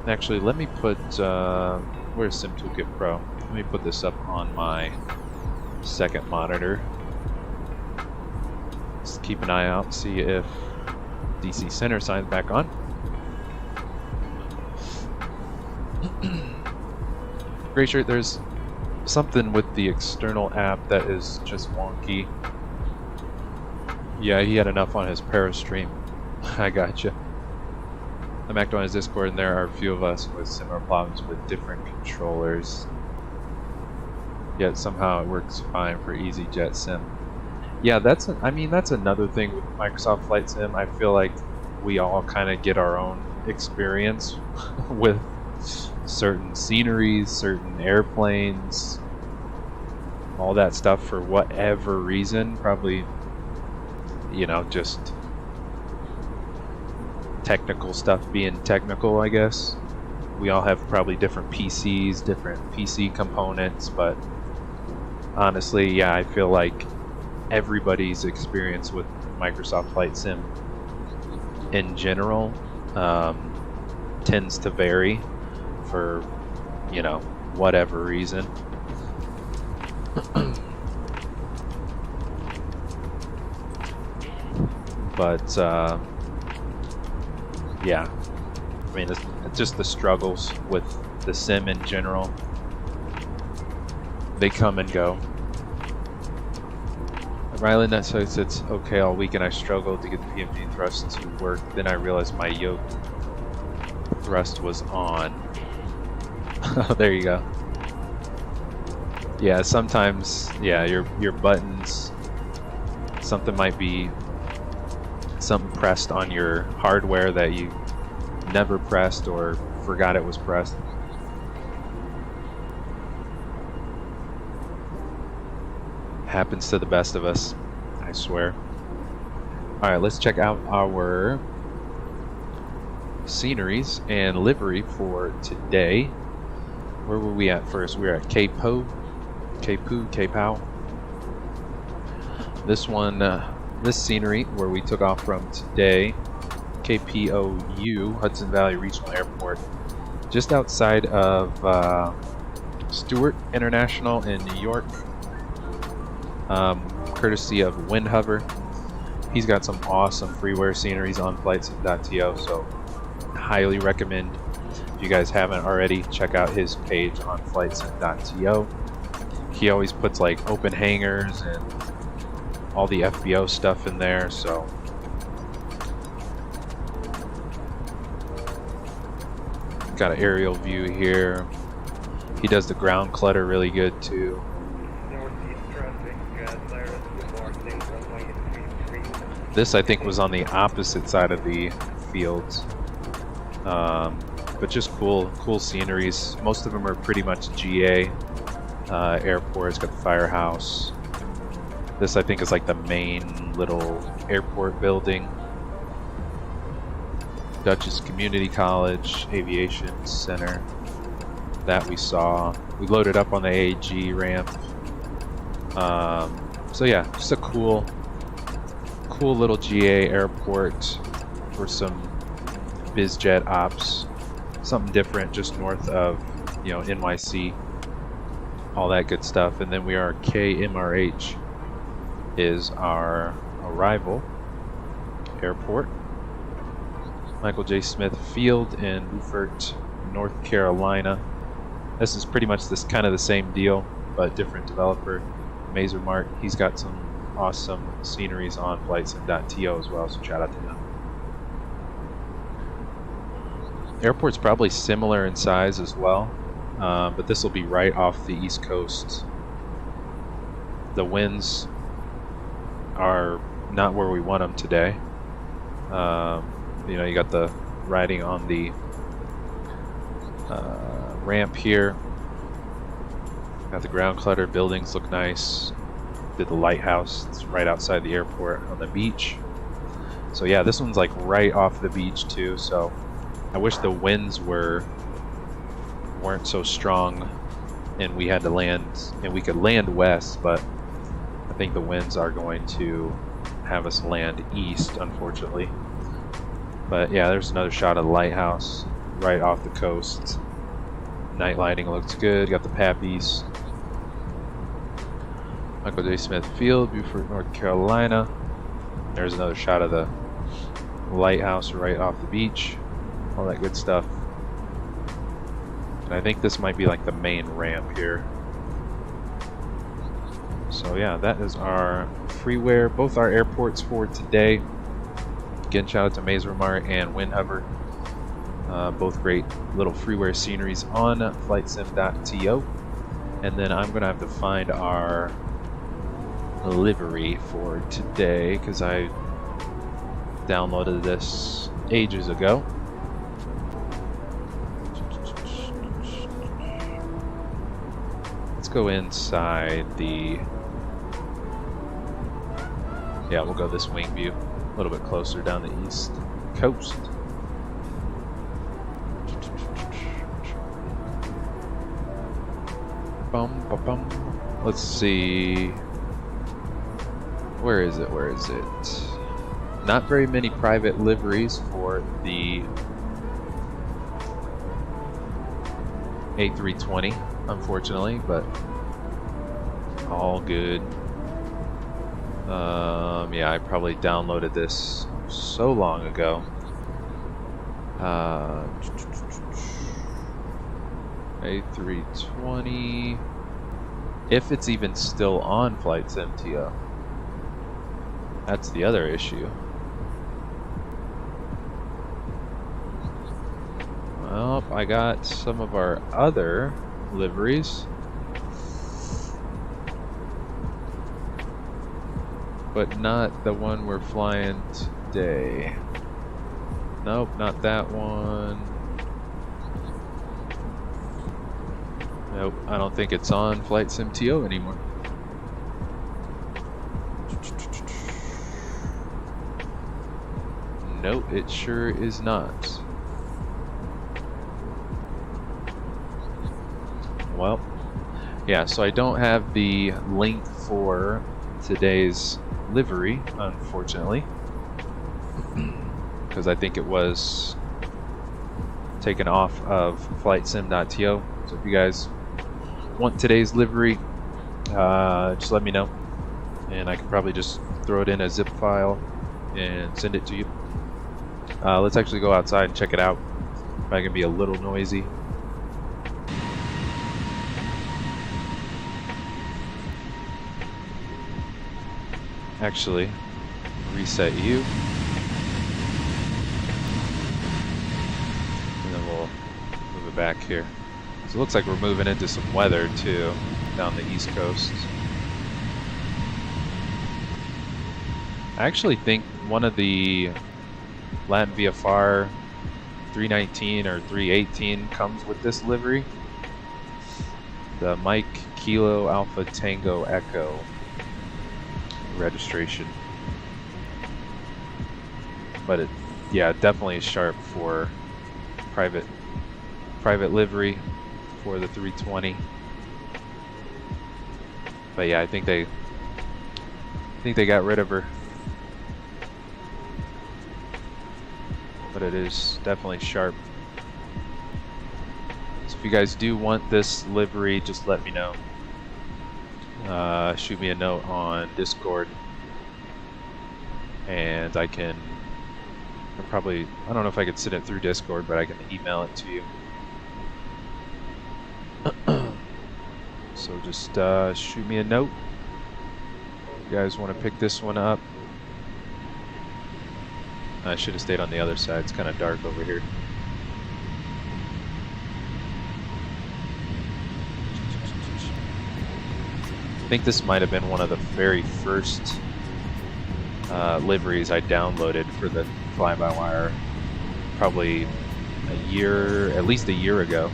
Actually, let me put, where's SimToolKitPro? Let me put this up on my second monitor. Just keep an eye out, see if DC Center signs back on. Great shirt, there's something with the external app that is just wonky. Yeah, he had enough on his Parastream. I gotcha. I'm active on his Discord, and there are a few of us with similar problems with different controllers. Yet somehow it works fine for EasyJet Sim. Yeah, that's another thing with Microsoft Flight Sim. I feel like we all kind of get our own experience with certain sceneries, certain airplanes, all that stuff for whatever reason. Probably, you know, just technical stuff being technical, I guess. We all have probably different PCs, different PC components, but honestly, yeah, I feel like everybody's experience with Microsoft Flight Sim in general tends to vary for, you know, whatever reason. But yeah, I mean, it's just the struggles with the sim in general. They come and go. Ryland, that says it's okay all week, and I struggled to get the PMD thrust to work. Then I realized my yoke thrust was on. Oh, there you go. Yeah, sometimes, yeah, your buttons, something might be something pressed on your hardware that you never pressed or forgot it was pressed. Happens to the best of us, I swear. Alright, let's check out our sceneries and livery for today. Where were we at first? We were at KPOU. This one, this scenery where we took off from today, KPOU, Hudson Valley Regional Airport, just outside of Stewart International in New York, courtesy of Windhover. He's got some awesome freeware sceneries on FlightSim.to, so highly recommend, if you guys haven't already, check out his page on FlightSim.to. He always puts like open hangars and all the FBO stuff in there, so got an aerial view here. He does the ground clutter really good too. This I think was on the opposite side of the fields, but just cool sceneries. Most of them are pretty much GA airport. It's got the firehouse. This I think is like the main little airport building. Dutchess Community College, Aviation Center. That we saw. We loaded up on the AG ramp. So yeah, just a cool little GA airport for some bizjet ops. Something different just north of, you know, NYC. All that good stuff. And then we are KMRH is our arrival airport. Michael J. Smith Field in Beaufort, North Carolina. This is pretty much kind of the same deal, but different developer. Mazermart, he's got some awesome sceneries on FlightSim.to as well, so shout out to him. Airport's probably similar in size as well, but this will be right off the East Coast. The winds are not where we want them today. You know, you got the riding on the ramp here. Got the ground clutter. Buildings look nice. Did the lighthouse. It's right outside the airport on the beach. So yeah, this one's like right off the beach too. So I wish the winds weren't so strong, and we had to land, and we could land west, but I think the winds are going to have us land east, unfortunately. But yeah, there's another shot of the lighthouse right off the coast. Night lighting looks good. Got the Pappies. Michael J. Smith Field, Beaufort, North Carolina. There's another shot of the lighthouse right off the beach. All that good stuff. And I think this might be like the main ramp here. So yeah, that is our freeware, both our airports for today. Again, shout out to Mazermart and Windhover. Both great little freeware sceneries on FlightSim.to. And then I'm going to have to find our livery for today because I downloaded this ages ago. Let's go inside the... Yeah, we'll go this wing view. A little bit closer down the east coast. Let's see. Where is it? Where is it? Not very many private liveries for the A320, unfortunately, but all good. Yeah, I probably downloaded this so long ago. A320, if it's even still on FlightSim.to. That's the other issue. Well, I got some of our other liveries, but not the one we're flying today. Nope, not that one. Nope, I don't think it's on FlightSim.to anymore. Nope, it sure is not. Well, yeah, so I don't have the link for today's livery, unfortunately, because I think it was taken off of FlightSim.to. So if you guys want today's livery, just let me know, and I can probably just throw it in a zip file and send it to you. Let's actually go outside and check it out. Probably gonna be a little noisy. Actually, reset you, and then we'll back here. So it looks like we're moving into some weather too, down the East Coast. I actually think one of the Latin VFR 319 or 318 comes with this livery. The Mike Kilo Alpha Tango Echo registration. But it, yeah, definitely is sharp for private livery for the 320. But yeah, I think they got rid of her. But it is definitely sharp. So if you guys do want this livery, just let me know. Shoot me a note on Discord, and I can I don't know if I could send it through Discord, but I can email it to you. So just shoot me a note. If you guys want to pick this one up. I should have stayed on the other side. It's kind of dark over here. I think this might have been one of the very first liveries I downloaded for the FlyByWire, probably at least a year ago.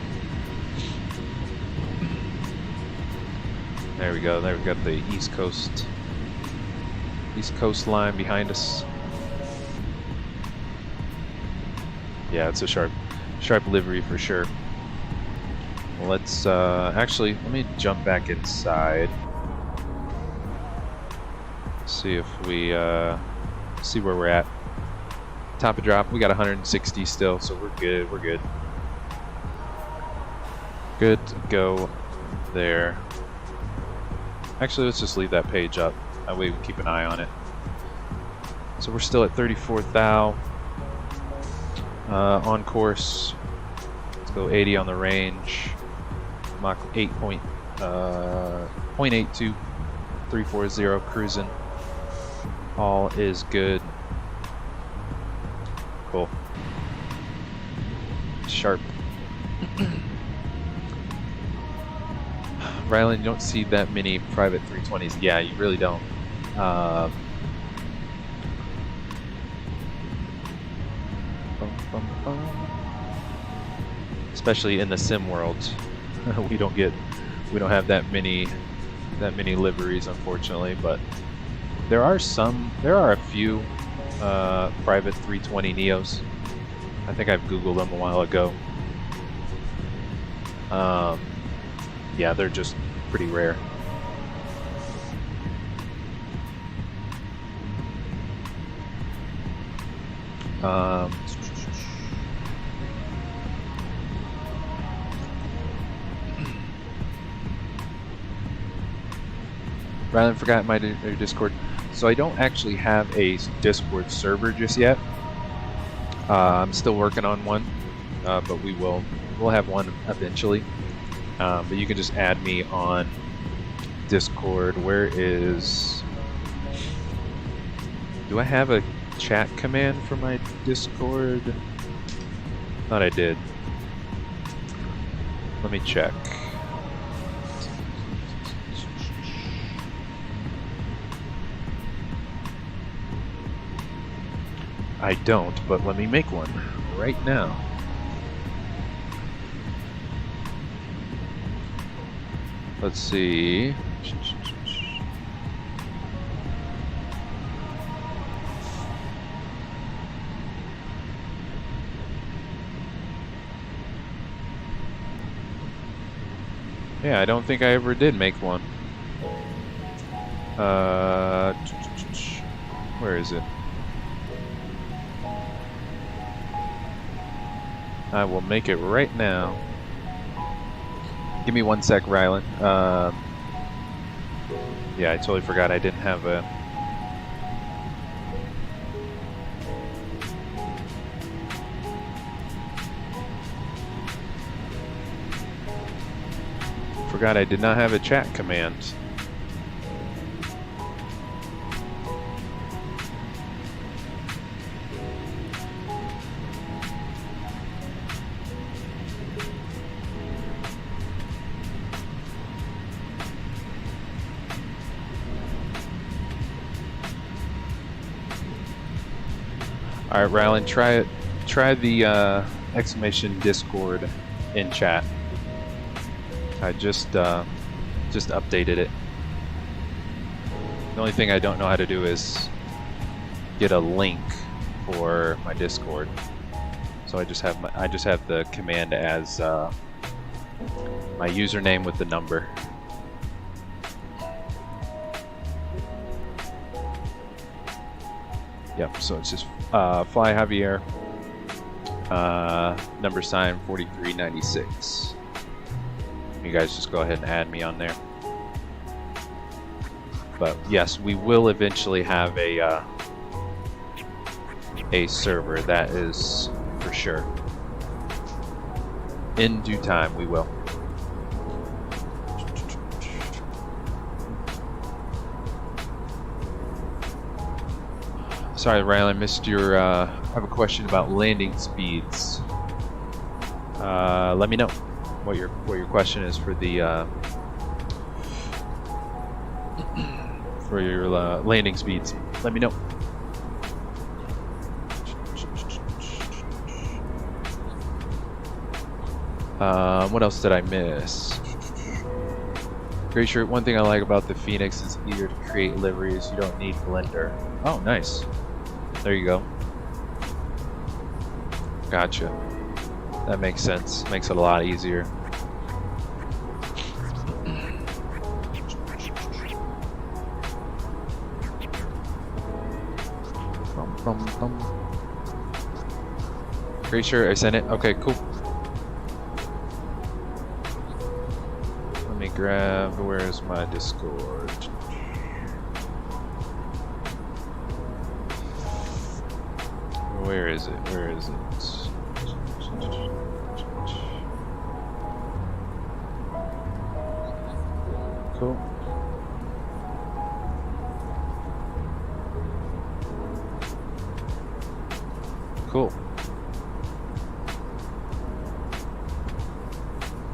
There we go. There we got the East Coast line behind us. Yeah, it's a sharp livery for sure. Well, let's actually let me jump back inside. See if we see where we're at. Top of drop, we got 160 still, so we're good. We're good. Good to go there. Actually, let's just leave that page up. That way we can keep an eye on it. So we're still at 34 thou. On course. Let's go 80 on the range. Mach 0.82, 340 cruising. All is good. Cool. Sharp. Rylan, you don't see that many private 320s. Yeah, you really don't. Especially in the sim world, we don't have that many liveries, unfortunately. But there are a few private 320 Neos. I think I've Googled them a while ago. Yeah, they're just pretty rare. Rylan forgot my Discord. So I don't actually have a Discord server just yet. I'm still working on one, but we'll have one eventually. But you can just add me on Discord. Where is... Do I have a chat command for my Discord? Thought I did. Let me check. I don't, but let me make one right now. Let's see. Yeah, I don't think I ever did make one. Where is it? I will make it right now. Give me 1 sec, Rylan. Yeah, I totally forgot I didn't have a... Forgot I did not have a chat command. All right, Rylan, try it. Try the exclamation Discord in chat. I just updated it. The only thing I don't know how to do is get a link for my Discord. So I just have the command as my username with the number. Yep. So it's just Fly Javier, number sign 4396. You guys just go ahead and add me on there. But yes, we will eventually have a server, that is for sure. In due time, we will. Sorry, Rylan, missed your. I have a question about landing speeds. Let me know what your question is for the landing speeds. Let me know. What else did I miss? Pretty sure one thing I like about the Phoenix is easier to create liveries. You don't need Blender. Oh, nice. There you go. Gotcha. That makes sense. Makes it a lot easier. Pretty sure I sent it. Okay, cool. Let me grab. Where's my Discord? Where is it? Where is it? Cool. Cool.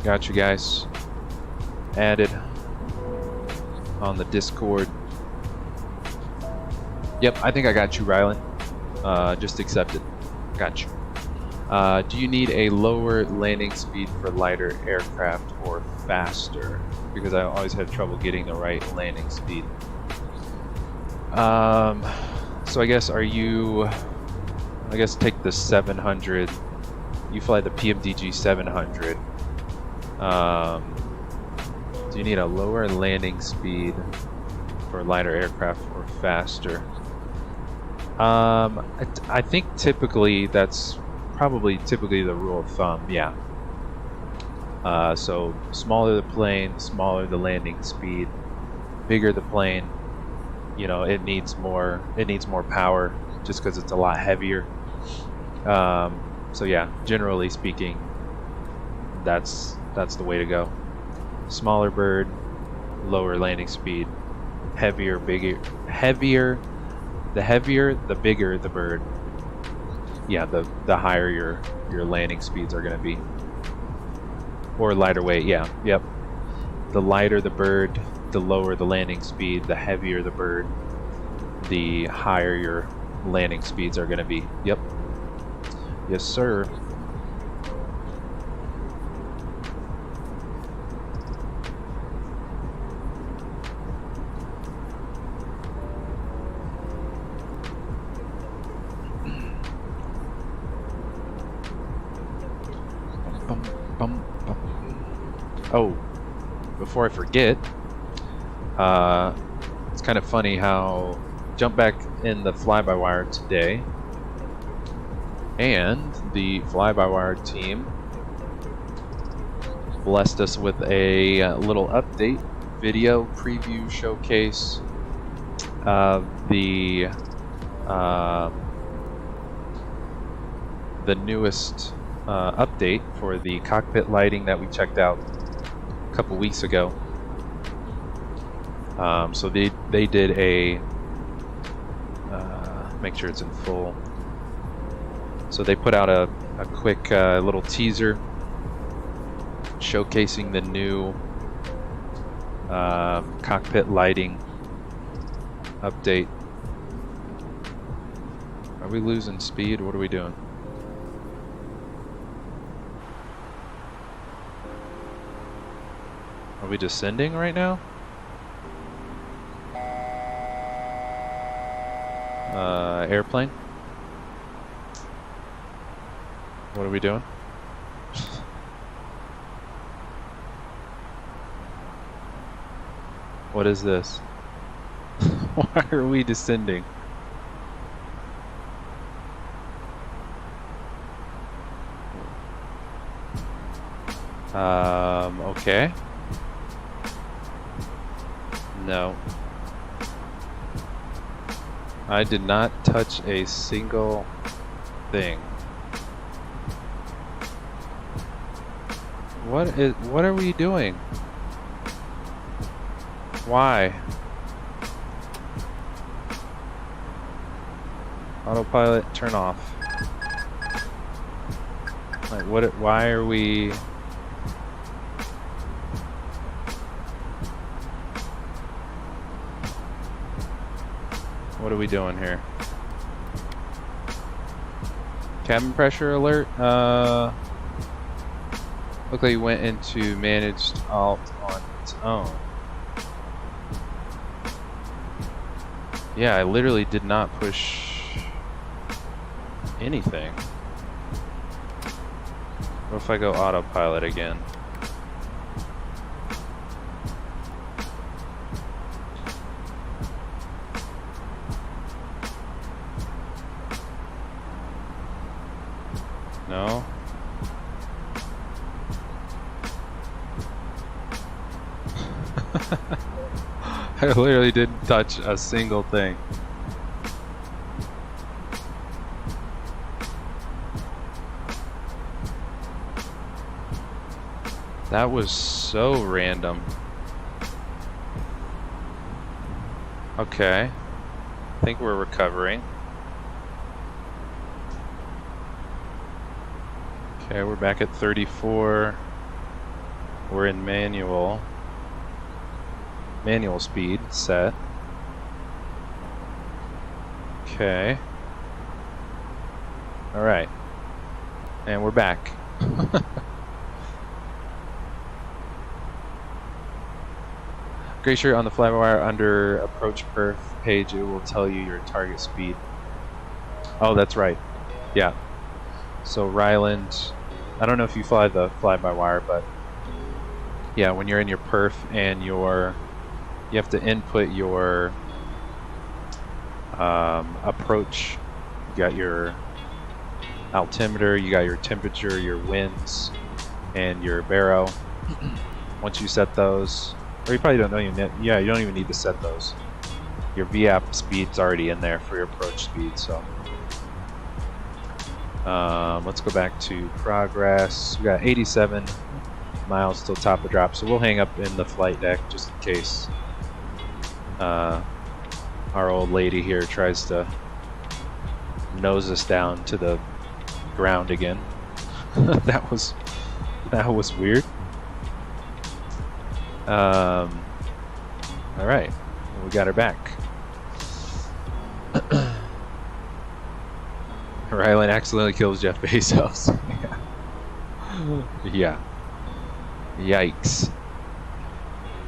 Got you guys added on the Discord. Yep, I think I got you, Rylan. Just accept it. Got you. Do you need a lower landing speed for lighter aircraft or faster? Because I always have trouble getting the right landing speed. So I guess take the 700. You fly the PMDG 700. Do you need a lower landing speed for lighter aircraft or faster? I think typically that's probably the rule of thumb, yeah. So smaller the plane, smaller the landing speed, bigger the plane, you know, it needs more power just because it's a lot heavier. So yeah, generally speaking, that's the way to go. Smaller bird, lower landing speed, heavier, bigger, heavier. The heavier, the bigger the bird. Yeah, the higher your landing speeds are going to be. Or lighter weight, yeah, yep. The lighter the bird, the lower the landing speed. The heavier the bird, the higher your landing speeds are going to be. Yep. Yes, sir. Oh, before I forget, it's kind of funny how jump back in the fly-by-wire today, and the fly-by-wire team blessed us with a little update video preview showcase of the newest update for the cockpit lighting that we checked out a couple weeks ago. So they did a make sure it's in full. So they put out a quick little teaser showcasing the new cockpit lighting update. Are we losing speed? What are we doing? Are we descending right now? Airplane? What are we doing? What is this? Why are we descending? Okay. No. I did not touch a single thing. What are we doing? Why? Autopilot, turn off. Like why are we... What are we doing here? Cabin pressure alert. Look like you went into managed alt on its own. Yeah, I literally did not push anything. What if I go autopilot again? No. I literally didn't touch a single thing. That was so random. Okay. I think we're recovering. Okay, we're back at 34. We're in manual speed set. Okay. Alright. And we're back. Glacier on the FlyByWire under approach perf page, it will tell you your target speed. Oh, that's right. Yeah. So Ryland, I don't know if you fly the FlyByWire, but yeah, when you're in your perf and you have to input your approach. You got your altimeter, you got your temperature, your winds, and your baro. Once you set those, or you probably don't know you don't even need to set those. Your VAP speed's already in there for your approach speed. So let's go back to progress. We got 87 miles till top of drop, so we'll hang up in the flight deck just in case our old lady here tries to nose us down to the ground again. that was weird. All right, we got her back. Rylan accidentally kills Jeff Bezos. Yeah. Yikes.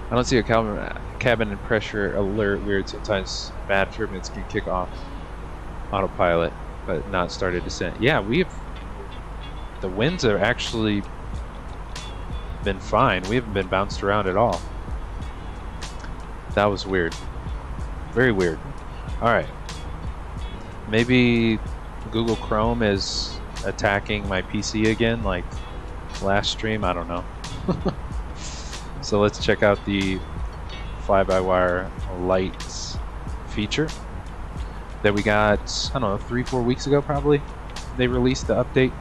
I don't see a cabin and pressure alert. Weird. Sometimes bad turbulence can kick off autopilot, but not started descent. Yeah, the winds have actually been fine. We haven't been bounced around at all. That was weird. Very weird. Alright. Maybe Google Chrome is attacking my PC again like last stream. I don't know. So let's check out the FlyByWire lights feature that we got, I don't know, 3-4 weeks ago probably. They released the update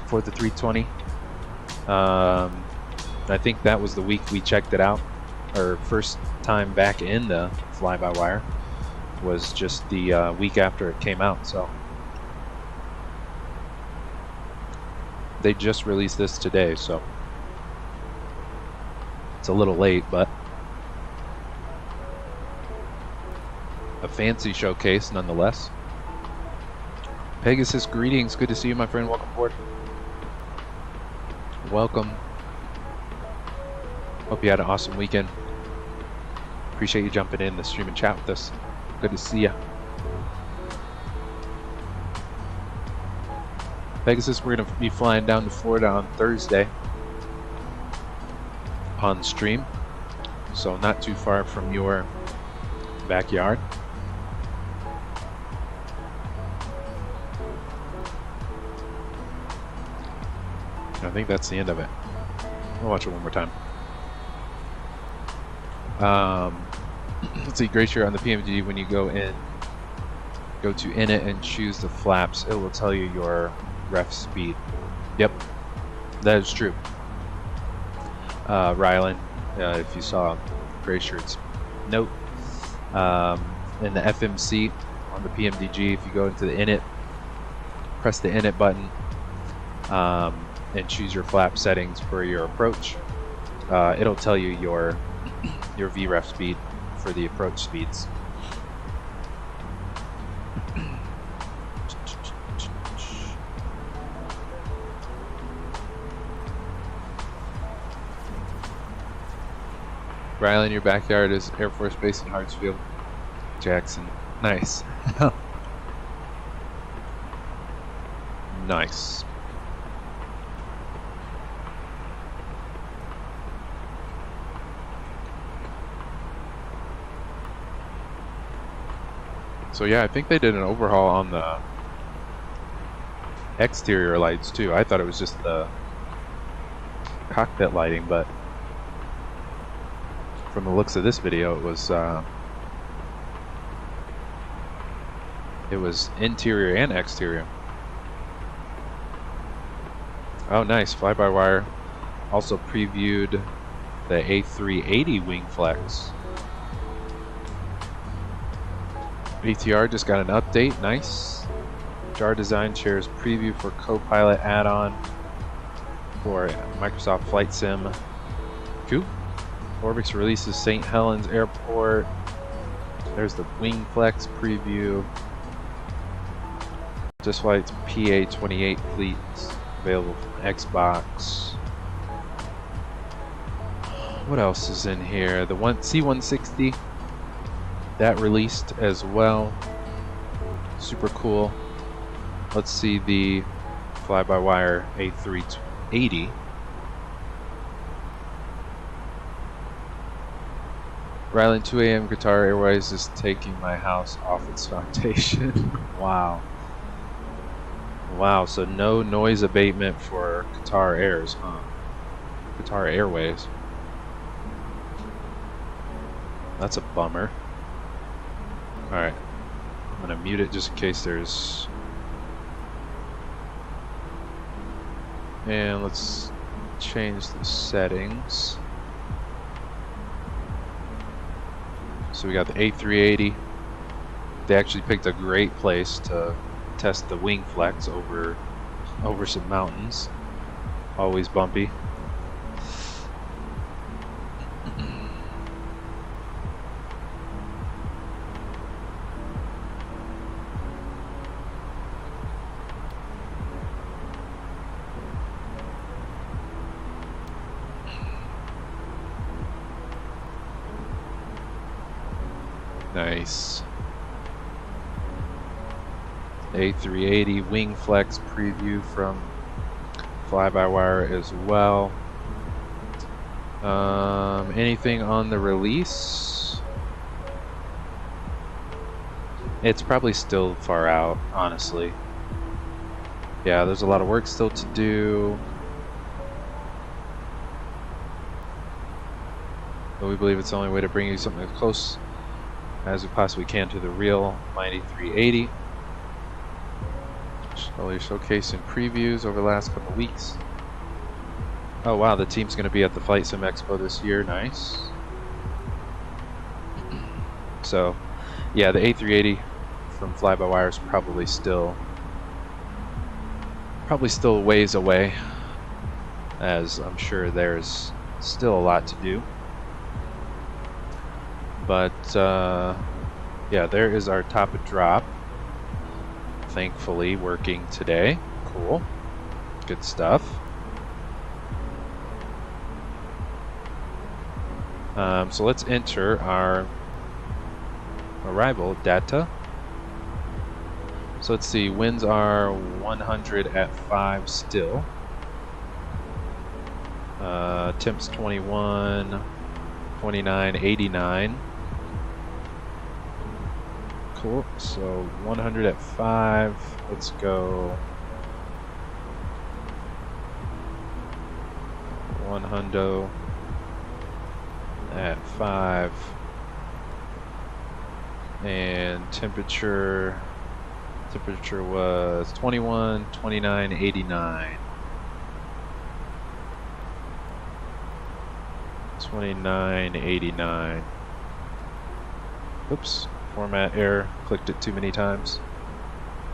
for the 320. I think that was the week we checked it out. Our first time back in the FlyByWire was just the week after it came out. So they just released this today, so it's a little late, but a fancy showcase nonetheless. Pegasus, greetings. Good to see you, my friend. Welcome aboard. Welcome. Hope you had an awesome weekend. Appreciate you jumping in the stream and chat with us. Good to see you. Pegasus, we're going to be flying down to Florida on Thursday on stream, so not too far from your backyard. I think that's the end of it. I'll watch it one more time. Let's see, Glacier on the PMG, when you go to init and choose the flaps, it will tell you your ref speed. Yep, that is true. Rylan, if you saw Grayshirt's note, in the FMC on the PMDG, if you go into the init, press the init button, and choose your flap settings for your approach, it'll tell you your VREF speed for the approach speeds. Rylan, your backyard is Air Force Base in Hartsfield, Jackson. Nice. Nice. So yeah, I think they did an overhaul on the exterior lights too. I thought it was just the cockpit lighting, but from the looks of this video, it was interior and exterior. Oh, nice. FlyByWire also previewed the A380 wing flex. VTR just got an update. Nice. Jar Design shares preview for Copilot add-on for Microsoft Flight Sim. Cool. Orbix releases St. Helens Airport. There's the wing flex preview. Just Flight's PA-28 fleets available from Xbox. What else is in here? The C-160 that released as well. Super cool. Let's see the FlyByWire A380. Ryland, 2 a.m. Qatar Airways is taking my house off its foundation. Wow. Wow, so no noise abatement for Qatar Airs, huh? Qatar Airways. That's a bummer. Alright. I'm gonna mute it just in case there's... And let's change the settings. So we got the A380. They actually picked a great place to test the wing flex over some mountains. Always bumpy. Nice. A380 wing flex preview from FlyByWire as well. Anything on the release? It's probably still far out, honestly. Yeah, there's a lot of work still to do. But we believe it's the only way to bring you something as close as we possibly can to the real Mighty 380. Slowly showcasing previews over the last couple of weeks. Oh wow, the team's going to be at the Flight Sim Expo this year. Nice. So, yeah, the A380 from FlyByWire is probably still a ways away, as I'm sure there's still a lot to do. But yeah, there is our top of drop. thankfully working today. Cool. Good stuff. So let's enter our arrival data. So let's see, winds are 100 at 5 still. Temps 21, 29, 89. Cool, so 100 at 5, let's go 100 at 5, and temperature was 21, 29, 89. 2989. Oops, format error, clicked it too many times.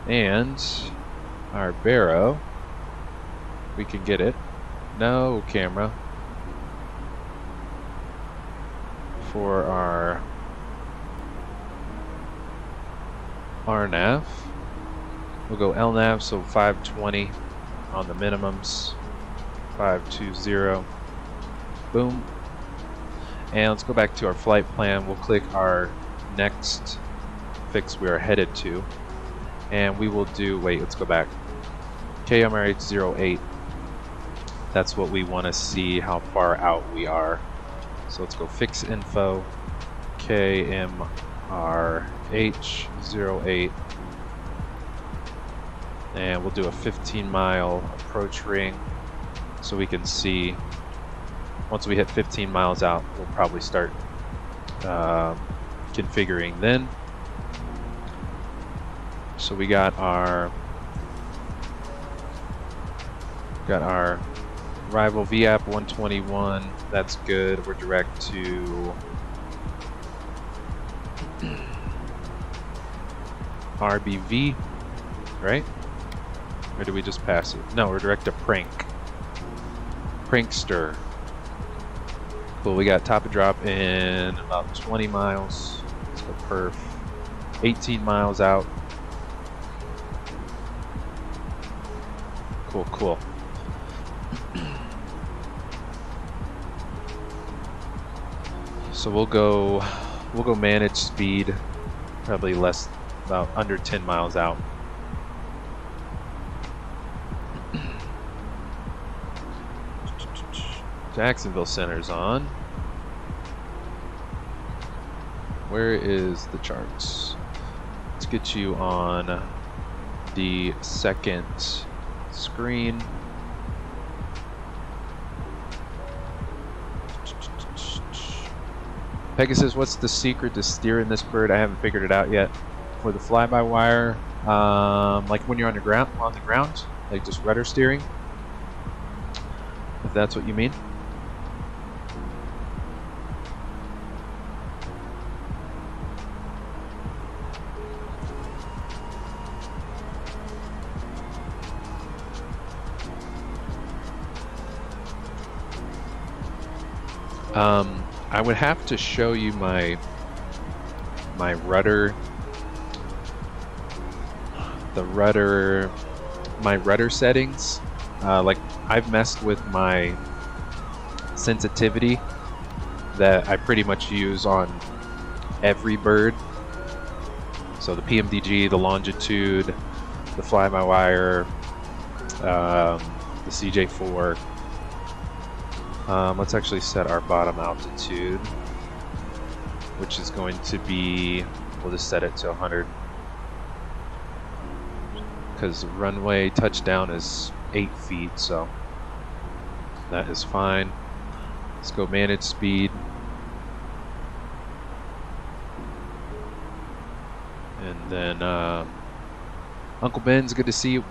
And our baro, we can get it. No camera. For our RNAV, we'll go LNAV, so 520 on the minimums, 520. Boom. And let's go back to our flight plan. We'll click our next fix we are headed to. And we will do, wait, let's go back. KMRH 08. That's what we want to see how far out we are. So let's go fix info, KMRH 08. And we'll do a 15-mile approach ring so we can see. Once we hit 15 miles out, we'll probably start configuring then. So we got our rival VAP 121. That's good. We're direct to RBV, right? Or did we just pass it? No, we're direct to Prank. Prankster. Cool, we got top of drop in about 20 miles. Let's go perf. 18 miles out. Cool, cool. So we'll go manage speed, probably less, about under 10 miles out. Jacksonville Center's on. Where is the charts? Let's get you on the second screen. Pegasus, what's the secret to steering this bird? I haven't figured it out yet. For the fly-by-wire, like when you're on the ground, like just rudder steering, if that's what you mean. I would have to show you my rudder, my rudder settings. Like I've messed with my sensitivity that I pretty much use on every bird. So the PMDG, the longitude, the fly-by-wire, the CJ4. Let's actually set our bottom altitude, which is going to be, we'll just set it to 100, because runway touchdown is 8 feet, so that is fine. Let's go manage speed. And then Uncle Ben's good to see you.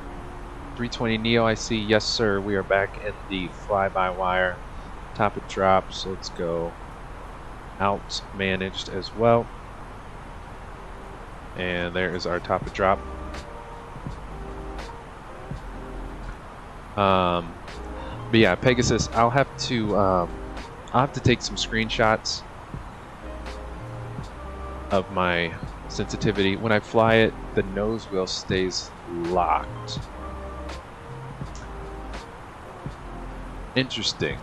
320 Neo, I see. Yes, sir. We are back in the fly-by-wire. Top of drop, so let's go out managed as well. And there is our top of drop. But yeah, Pegasus, I'll have to take some screenshots of my sensitivity. When I fly it, the nose wheel stays locked. Interesting.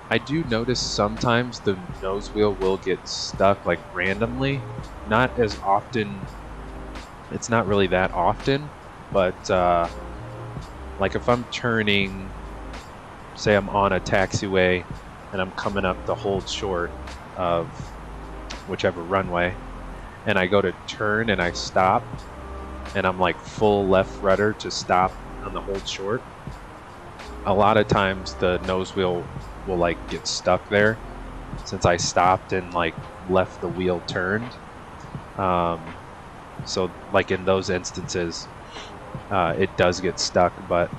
I do notice sometimes the nose wheel will get stuck like randomly. Not as often. It's not really that often, but like if I'm turning, say I'm on a taxiway and I'm coming up the hold short of whichever runway, and I go to turn and I stop, and I'm like full left rudder to stop on the hold short, a lot of times the nose wheel will like get stuck there since I stopped and like left the wheel turned. So like in those instances, it does get stuck, but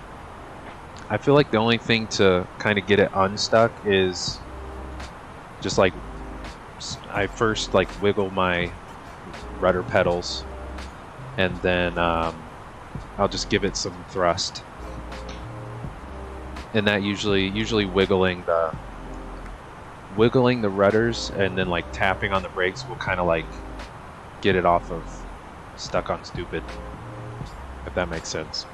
I feel like the only thing to kind of get it unstuck is just like I first like wiggle my rudder pedals, and then I'll just give it some thrust, and that usually wiggling the rudders and then like tapping on the brakes will kind of like get it off of stuck on stupid, if that makes sense.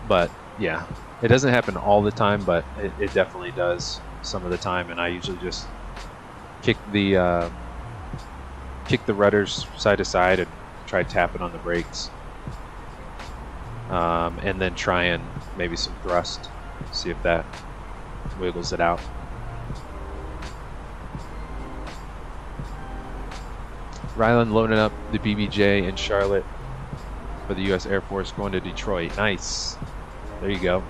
But yeah, it doesn't happen all the time, but it definitely does some of the time, and I usually just kick the rudders side to side and try tapping on the brakes, and then try and maybe some thrust, see if that wiggles it out. Ryland loading up the BBJ in Charlotte for the U.S. Air Force, going to Detroit. Nice. There you go.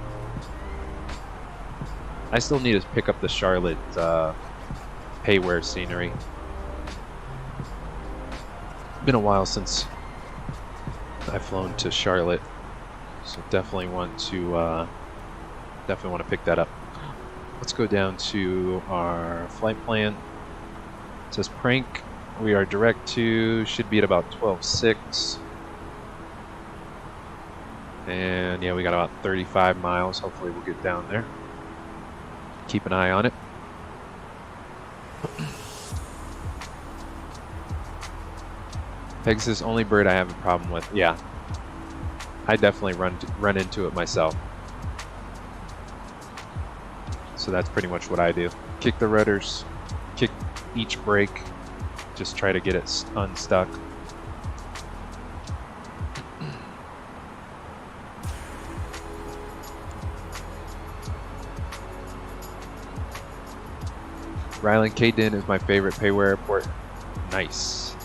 I still need to pick up the Charlotte payware scenery. Been a while since I've flown to Charlotte, so definitely want to pick that up. Let's go down to our flight plan. It says prank. We are direct to, should be at about 12.6. And yeah, we got about 35 miles. Hopefully we'll get down there. Keep an eye on it. Pegasus, only bird I have a problem with. Yeah, I definitely run into it myself. So that's pretty much what I do. Kick the rudders, kick each brake, just try to get it unstuck. Ryland, K-Den is my favorite payware airport. Nice.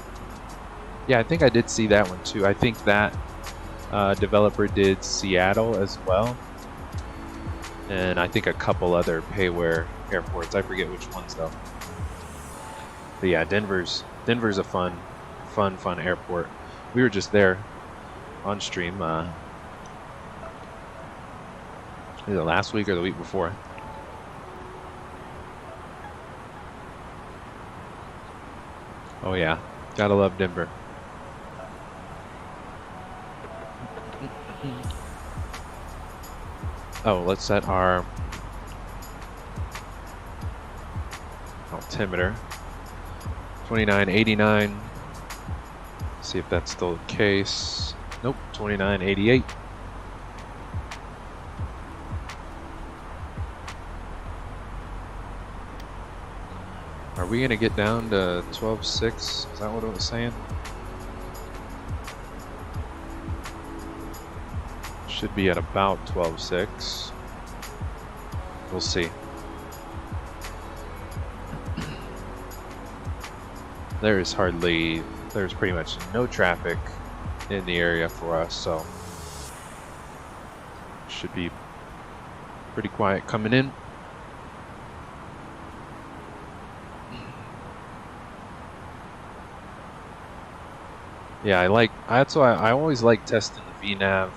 Yeah, I think I did see that one too. I think that developer did Seattle as well, and I think a couple other payware airports. I forget which ones though. But yeah, Denver's a fun airport. We were just there on stream either last week or the week before. Oh yeah, gotta love Denver. Oh, let's set our altimeter. 2989. See if that's still the case. Nope, 2988. Are we gonna get down to 12.6? Is that what it was saying? Should be at about 12.6. We'll see. There's pretty much no traffic in the area for us, so should be pretty quiet coming in. Yeah, that's why I always like testing the VNAV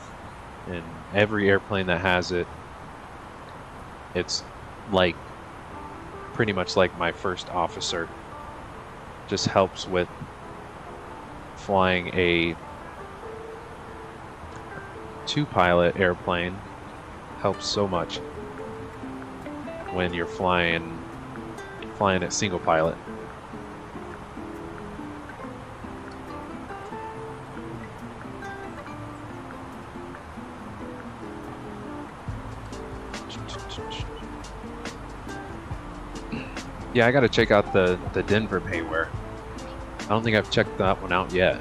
in every airplane that has it. It's like pretty much like my first officer. Just helps with flying a two-pilot airplane. Helps so much when you're flying at single pilot. Yeah, I gotta check out the Denver payware. I don't think I've checked that one out yet.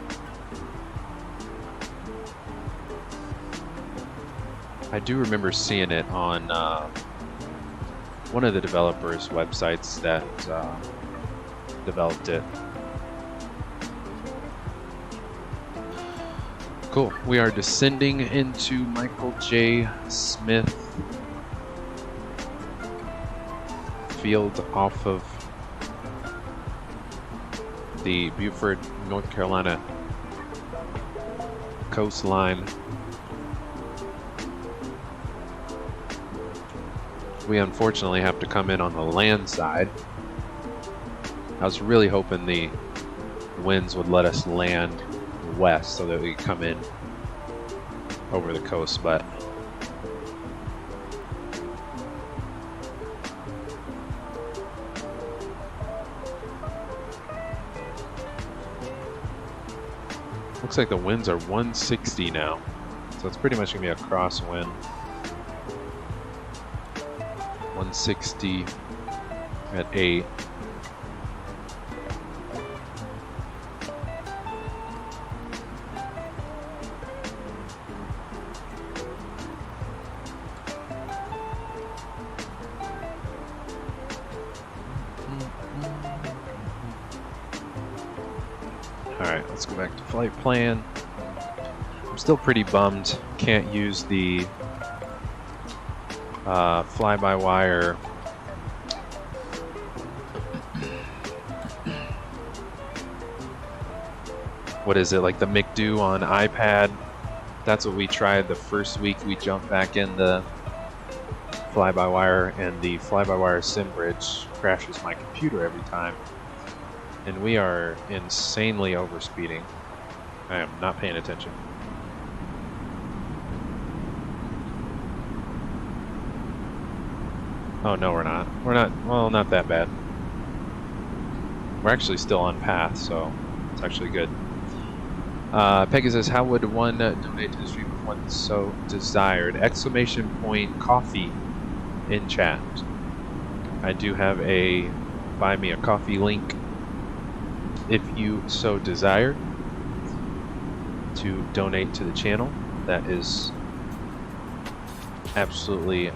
I do remember seeing it on one of the developers' websites that developed it. Cool. We are descending into Michael J. Smith Field off of the Beaufort, North Carolina coastline. We unfortunately have to come in on the land side. I was really hoping the winds would let us land west so that we could come in over the coast, but looks like the winds are 160 now, so it's pretty much gonna be a crosswind. 160 at 8. Alright, let's go back to flight plan. I'm still pretty bummed can't use the fly-by-wire what is it, like the McDo on iPad? That's what we tried the first week we jumped back in the fly-by-wire, and the fly-by-wire sim bridge crashes my computer every time, and we are insanely overspeeding. I am not paying attention. Oh no, we're not. We're not, well, not that bad. We're actually still on path, so it's actually good. Peggy says, how would one donate to the stream if one so desired? Exclamation point coffee in chat. I do have a buy me a coffee link if you so desire to donate to the channel. That is absolutely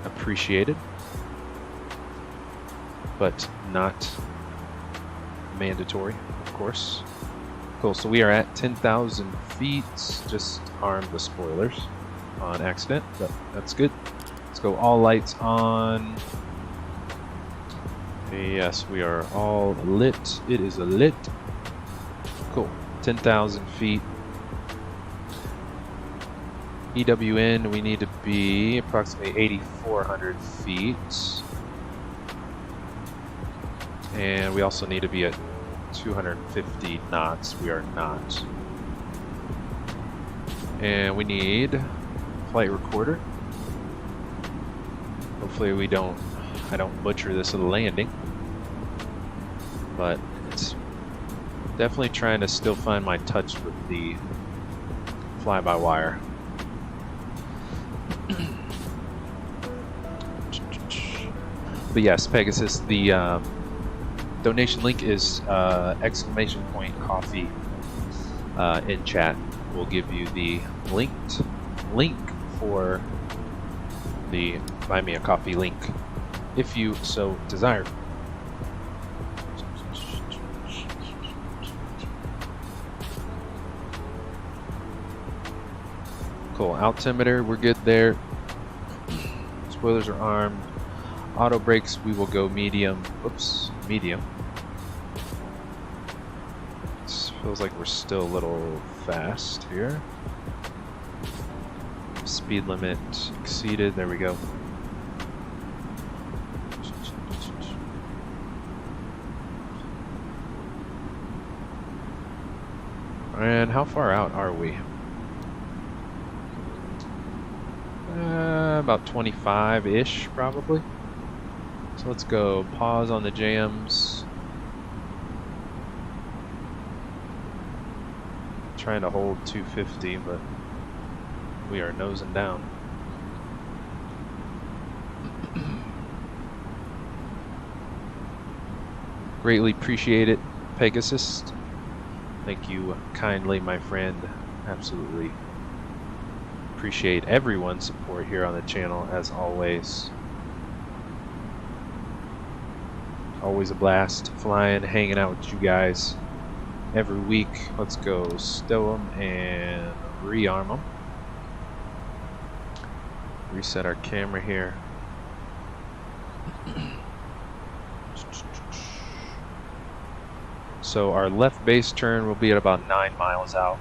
appreciated, but not mandatory, of course. Cool, so we are at 10,000 feet. Just armed the spoilers on accident, but that's good. Let's go all lights on. Yes, we are all lit. It is a lit. Cool, 10,000 feet. EWN, we need to be approximately 8,400 feet. And we also need to be at 250 knots. We are not. And we need flight recorder. Hopefully we don't, I don't butcher this at the landing. But it's definitely trying to still find my touch with the fly-by-wire. But yes, Pegasus, the donation link is exclamation point coffee in chat. We'll give you the link for the buy me a coffee link if you so desire. Cool, altimeter, we're good there. Spoilers are armed. Auto brakes, we will go medium. Oops, medium. This feels like we're still a little fast here. Speed limit exceeded, there we go. And how far out are we? About 25-ish, probably. So let's go pause on the jams. Trying to hold 250, but we are nosing down. Greatly appreciate it, Pegasus. Thank you kindly, my friend. Absolutely appreciate everyone's support here on the channel, as always. Always a blast flying, hanging out with you guys every week. Let's go stow them and rearm them. Reset our camera here. So our left base turn will be at about 9 miles out.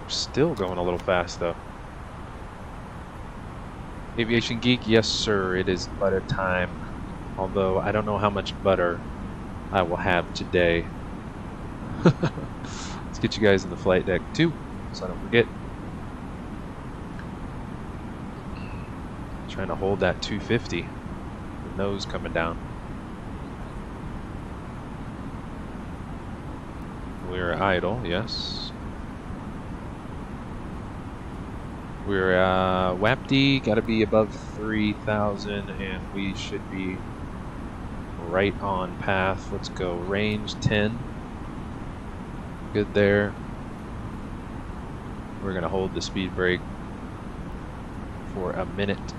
We're still going a little fast though. Aviation Geek, yes sir, it is butter time. Although I don't know how much butter I will have today. Let's get you guys in the flight deck too, so I don't forget. Trying to hold that 250. The nose coming down. We're idle, yes. We're WAPD, gotta be above 3,000, and we should be right on path. Let's go range 10. Good there. We're gonna hold the speed brake for a minute.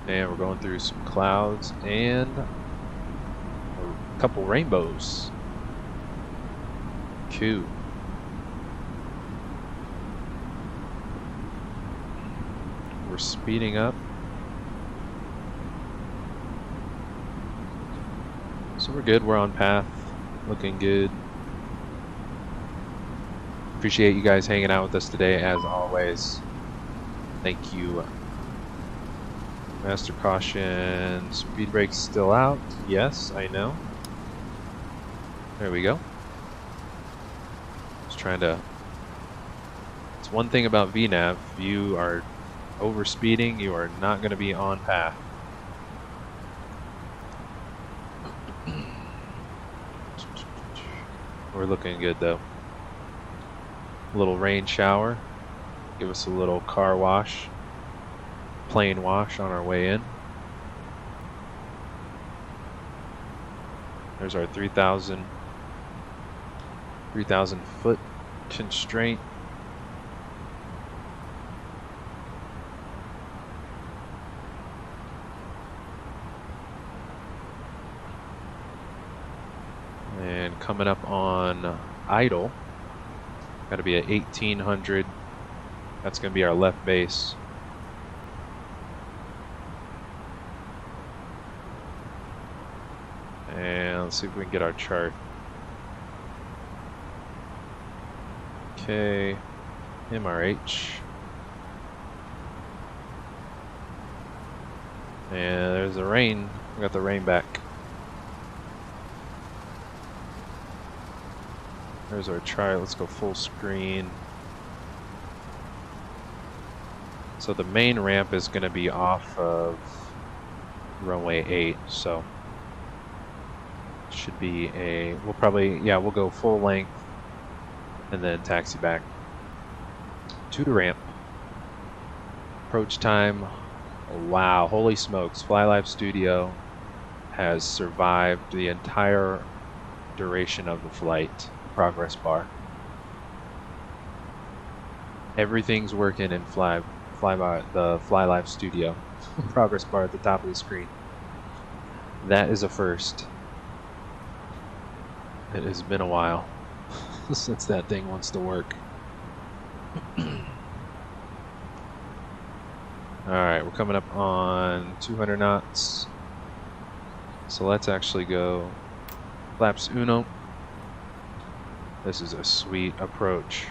And we're going through some clouds and a couple rainbows. Cool. We're speeding up. So we're good, we're on path, looking good. Appreciate you guys hanging out with us today as always. Thank you. Master caution, speed brake's still out. Yes, I know. There we go. Just trying to... It's one thing about VNAV. If you are over speeding, you are not going to be on path. We're looking good though. A little rain shower. Give us a little car wash. Plane wash on our way in. There's our 3,000 foot constraint. And coming up on idle, got to be at 1,800. That's going to be our left base. And let's see if we can get our chart. KMRH. And there's the rain. We got the rain back. There's our chart. Let's go full screen. So the main ramp is going to be off of runway 8. So should be a, we'll probably, yeah, we'll go full length and then taxi back to the ramp. Approach time. Wow, holy smokes. FlyByWire has survived the entire duration of the flight. Progress bar. Everything's working in the FlyByWire progress bar at the top of the screen. That is a first. It has been a while since that thing wants to work. Alright, we're coming up on 200 knots. So let's actually go flaps uno. This is a sweet approach.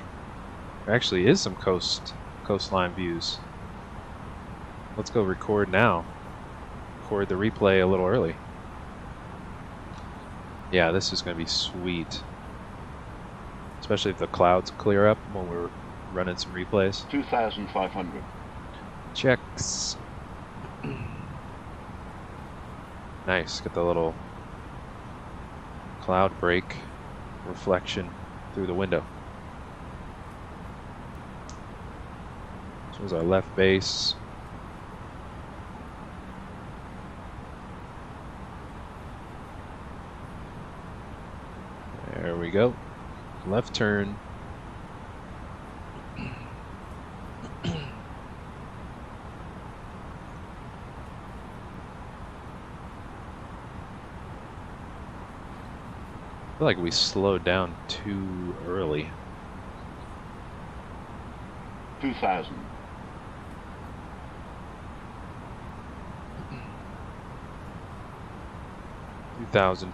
There actually is some coastline views. Let's go record now. Record the replay a little early. Yeah, this is going to be sweet. Especially if the clouds clear up when we're running some replays. 2,500. Checks. Nice. Got the little cloud break reflection through the window. There's our left base. There we go. Left turn. I feel like we slowed down too early. 2000.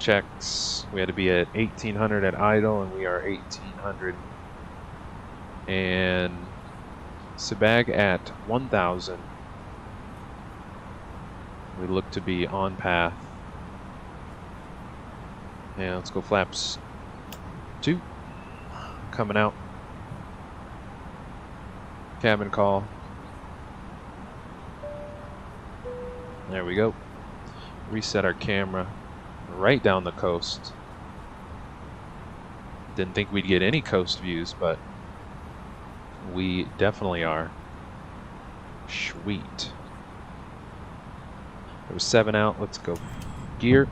Checks. We had to be at 1800 at idle, and we are 1800. And Sebag at 1000. We look to be on path. And let's go flaps 2. Coming out. Cabin call. There we go. Reset our camera. Right down the coast. Didn't think we'd get any coast views, but we definitely are. Sweet. There was 7 out. Let's go gear.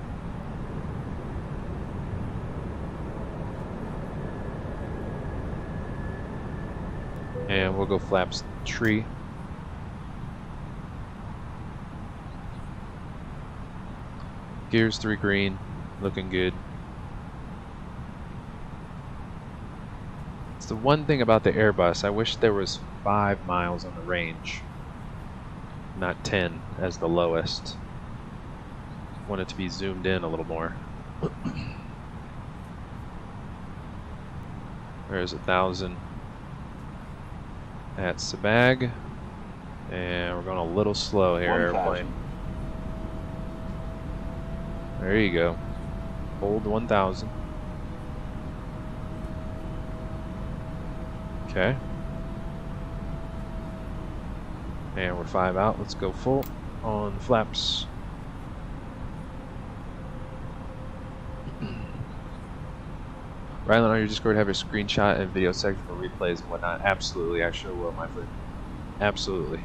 And we'll go flaps 3. Gears 3 green, looking good. It's the one thing about the Airbus, I wish there was 5 miles on the range, not 10 as the lowest. Want it to be zoomed in a little more. There's 1000 at Sebag, and we're going a little slow here, airplane. There you go. Hold 1000. Okay. And we're 5 out. Let's go full on flaps. Rylan, on your Discord, have a screenshot and video section for replays and whatnot. Absolutely, I sure will, my friend. Absolutely.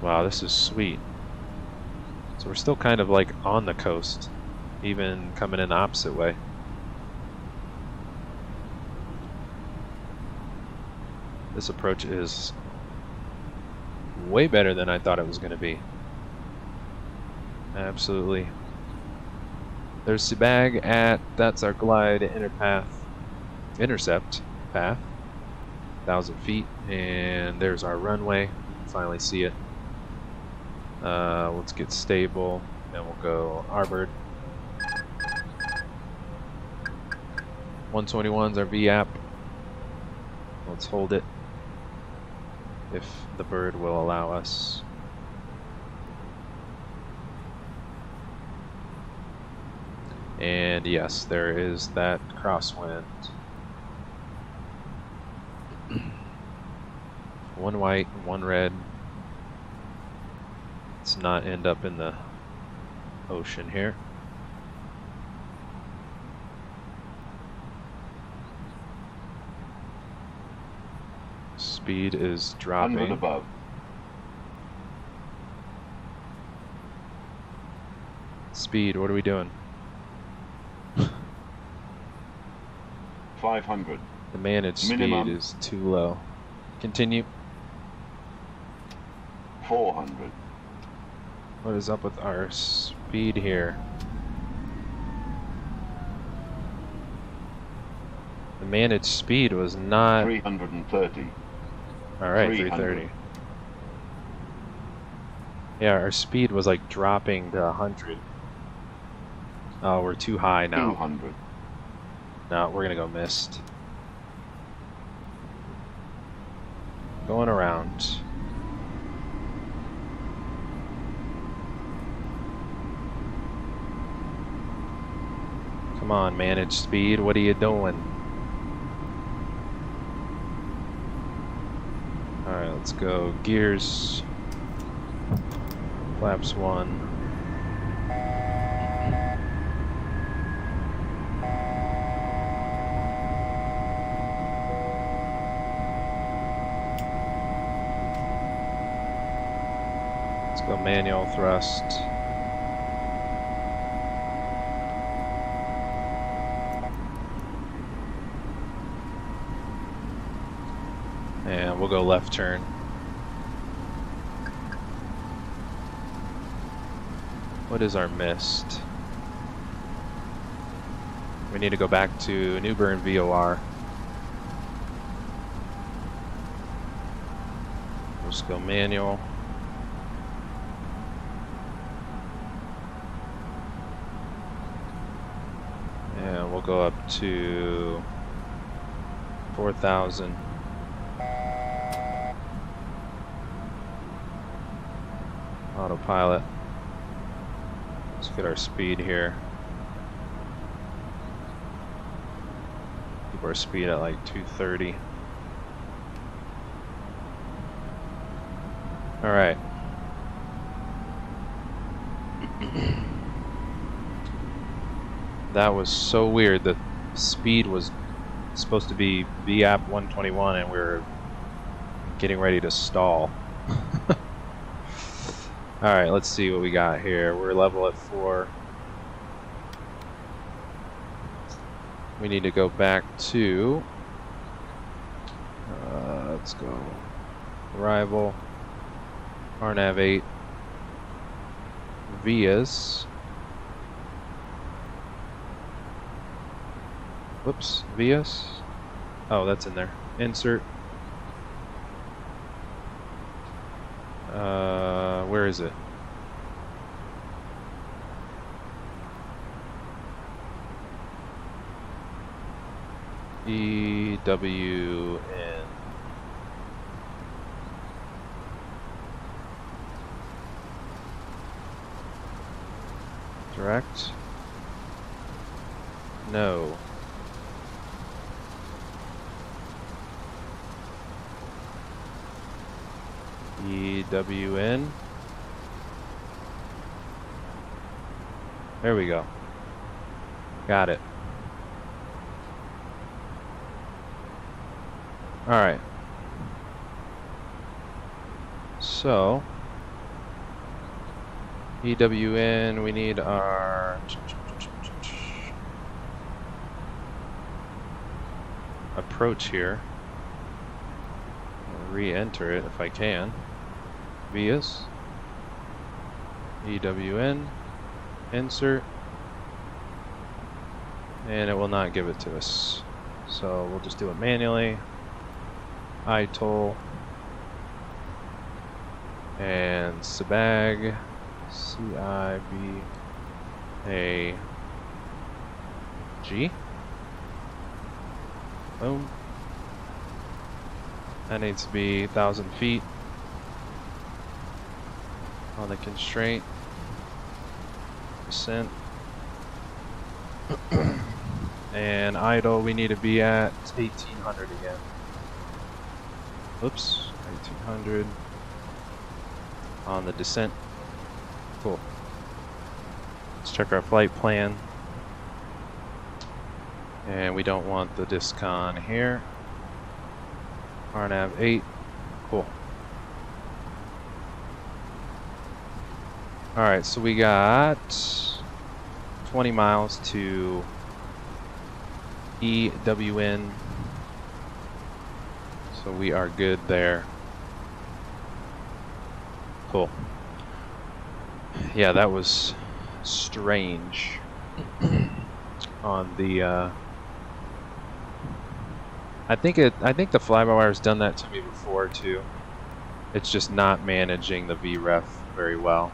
Wow, this is sweet. So we're still kind of like on the coast, even coming in the opposite way. This approach is way better than I thought it was going to be. Absolutely. There's Sebag at, that's our glide intercept path, 1,000 feet, and there's our runway. Finally see it. Let's get stable, and we'll go Arbord. 121's our VAP. Let's hold it if the bird will allow us. And yes, there is that crosswind. One white, one red. Let's not end up in the ocean here. Speed is dropping. 100 above. Speed, what are we doing? 500. The managed Minimum. speed is too low. Continue. 400. What is up with our speed here? The managed speed was not... 330. Alright, 300. 330. Yeah, our speed was like dropping to 100. Oh, we're too high now. 200. No, we're gonna go missed. Going around. Come on, manage speed. What are you doing? Alright, let's go. Gears. Flaps 1. Let's go manual thrust. And we'll go left turn. What is our mist? We need to go back to New Bern VOR. Let's go manual. And we'll go up to 4,000. Autopilot. Let's get our speed here. Keep our speed at like 230. All right. That was so weird. The speed was supposed to be VAP 121 and we were getting ready to stall. Alright, let's see what we got here. We're level at 4. We need to go back to... let's go. Arrival. RNAV 8. Vias. Whoops. Vias. Oh, that's in there. Insert. Where is it? EWN. Direct? No. EWN. There we go. Got it. Alright. So, EWN, we need our approach here. I'll re-enter it if I can. Vias. EWN. Insert. And it will not give it to us. So we'll just do it manually. ITOL. And Sabag. CIBAG. Boom. That needs to be 1,000 feet on the constraint. Descent. And idle, we need to be at 1,800 again. Oops, 1,800 on the descent. Cool. Let's check our flight plan. And we don't want the discon here. RNAV 8. Cool. Alright, so we got 20 miles to EWN. So we are good there. Cool. Yeah, that was strange on the I think the FlyByWire's done that to me before too. It's just not managing the VREF very well.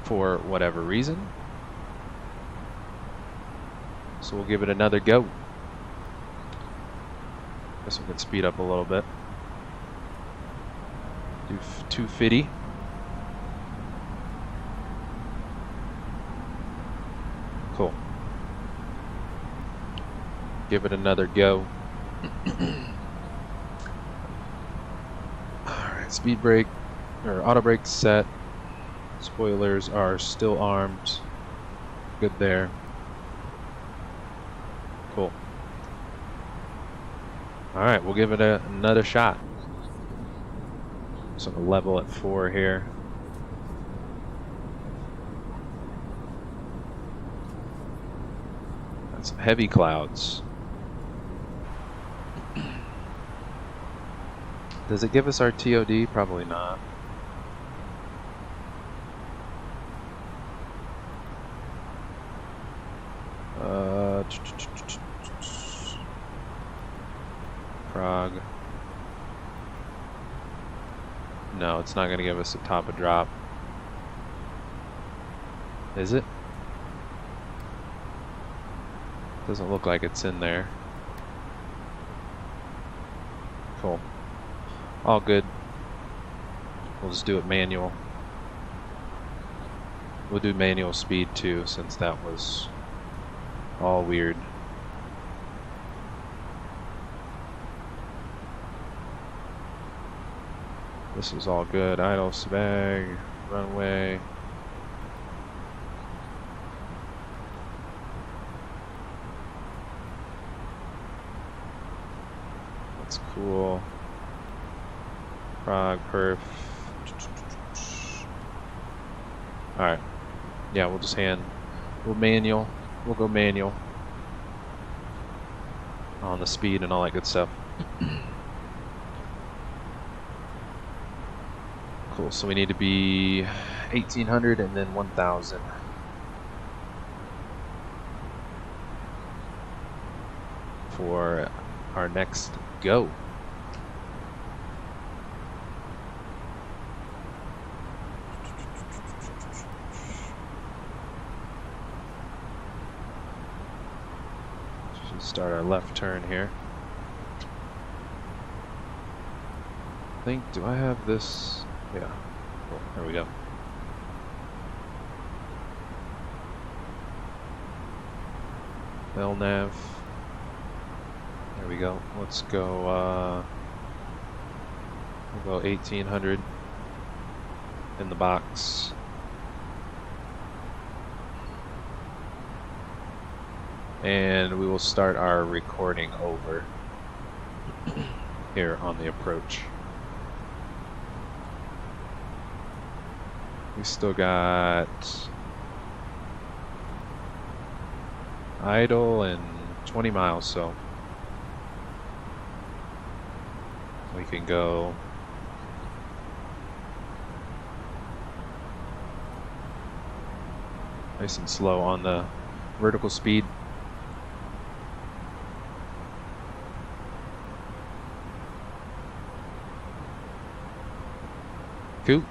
For whatever reason. So we'll give it another go. Guess we can speed up a little bit. Do 250. Cool. Give it another go. Alright, speed brake or auto brake set. Spoilers are still armed. Good there. Cool. Alright, we'll give it another shot. Just on the level at 4 here. Got some heavy clouds. Does it give us our TOD? Probably not. Prague. No, it's not going to give us a top of drop. Is it? Doesn't look like it's in there. Cool. All good. We'll just do it manual. We'll do manual speed too, since that was all weird. This is all good. Idle, swag, runway. That's cool. Prague, perf. Alright. Yeah, we'll just we'll manual. We'll go manual on the speed and all that good stuff. Cool, so we need to be 1800 and then 1000 for our next go. Should start our left turn here. I think, do I have this? Yeah, cool. There we go. LNAV. There we go. Let's go, we'll go 1800 in the box. And we will start our recording over here on the approach. We still got idle and 20 miles, so we can go nice and slow on the vertical speed. Cool.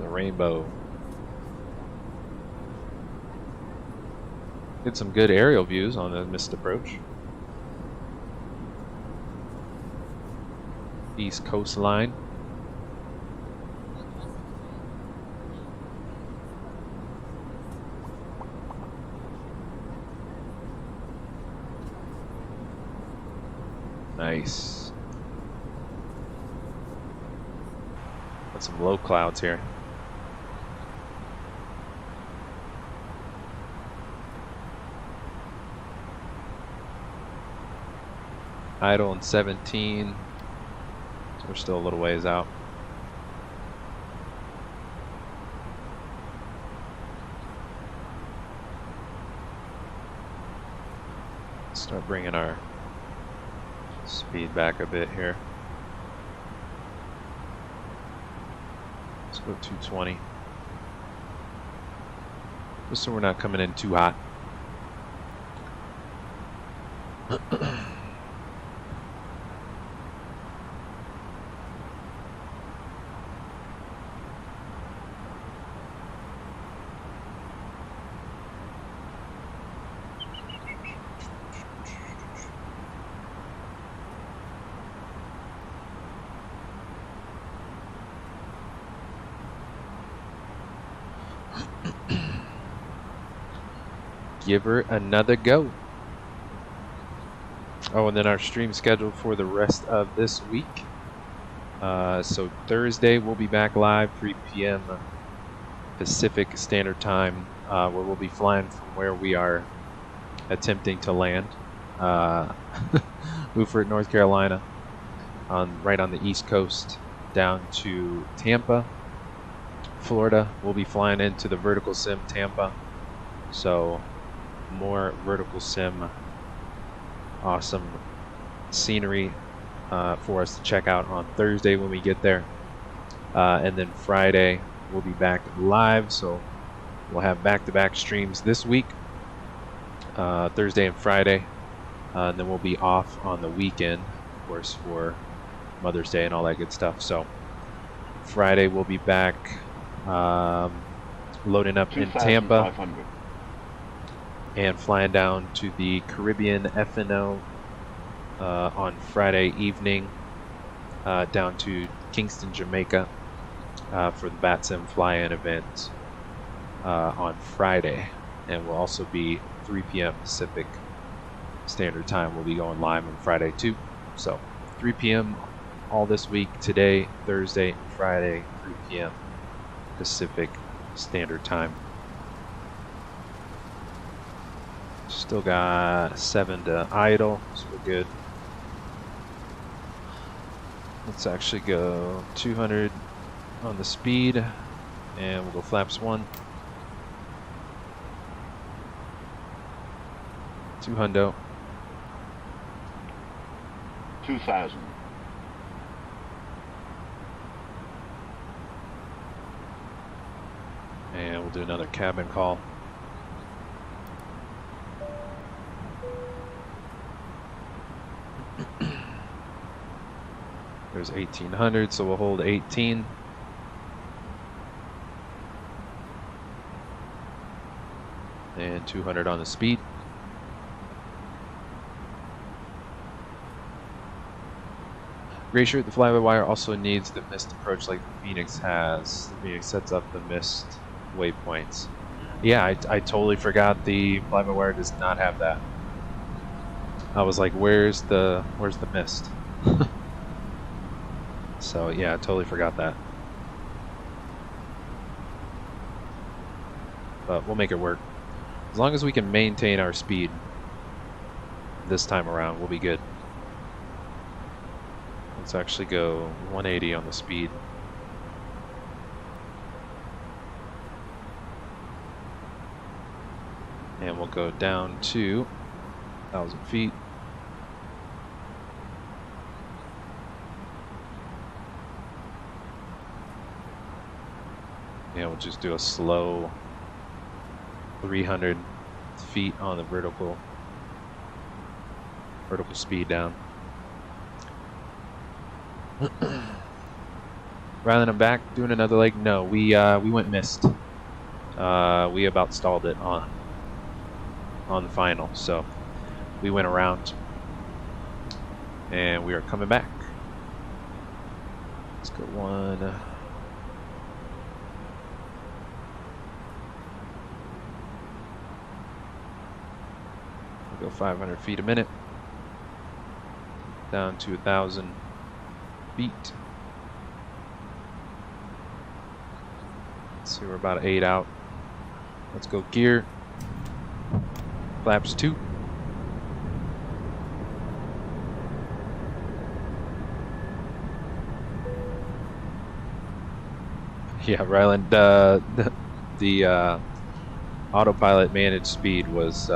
Rainbow. Get some good aerial views on the missed approach. East coastline. Nice. Got some low clouds here. Idle in 17, so we're still a little ways out. Start bringing our speed back a bit here. Let's go 220. Just so we're not coming in too hot. Give her another go. Oh, and then our stream scheduled for the rest of this week. So Thursday we'll be back live 3 p.m. Pacific Standard Time, where we'll be flying from where we are attempting to land, Beaufort, North Carolina, right on the East Coast, down to Tampa, Florida. We'll be flying into the Vertical Sim Tampa, so more Vertical Sim, awesome scenery for us to check out on Thursday when we get there, and then Friday we'll be back live, so we'll have back-to-back streams this week, Thursday and Friday, and then we'll be off on the weekend, of course, for Mother's Day and all that good stuff. So Friday we'll be back loading up in Tampa and flying down to the Caribbean FNO on Friday evening, down to Kingston, Jamaica, for the Vatsim fly-in event on Friday, and we'll also be 3 p.m. Pacific Standard Time. We'll be going live on Friday too, so 3 p.m. all this week, today, Thursday, and Friday, 3 p.m. Pacific Standard Time. Still got 7 to idle, so we're good. Let's actually go 200 on the speed, and we'll go flaps 1. 200. 2,000. And we'll do another cabin call. There's 1,800, so we'll hold 18. And 200 on the speed. Great shirt. The fly-by-wire also needs the mist approach like the Phoenix has. The Phoenix sets up the mist waypoints. Yeah, I totally forgot the fly-by-wire does not have that. I was like, where's the mist? So yeah, I totally forgot that. But we'll make it work. As long as we can maintain our speed this time around, we'll be good. Let's actually go 180 on the speed. And we'll go down to 1,000 feet. And we'll just do a slow 300 feet on the vertical speed down. Rylan, I'm back doing another leg. No, we went missed. We about stalled it on the final, so we went around and we are coming back. Let's go one. We'll go 500 feet a minute down to 1,000 feet. Let's see, we're about 8 out. Let's go gear. Flaps 2. Yeah, Ryland, the autopilot managed speed was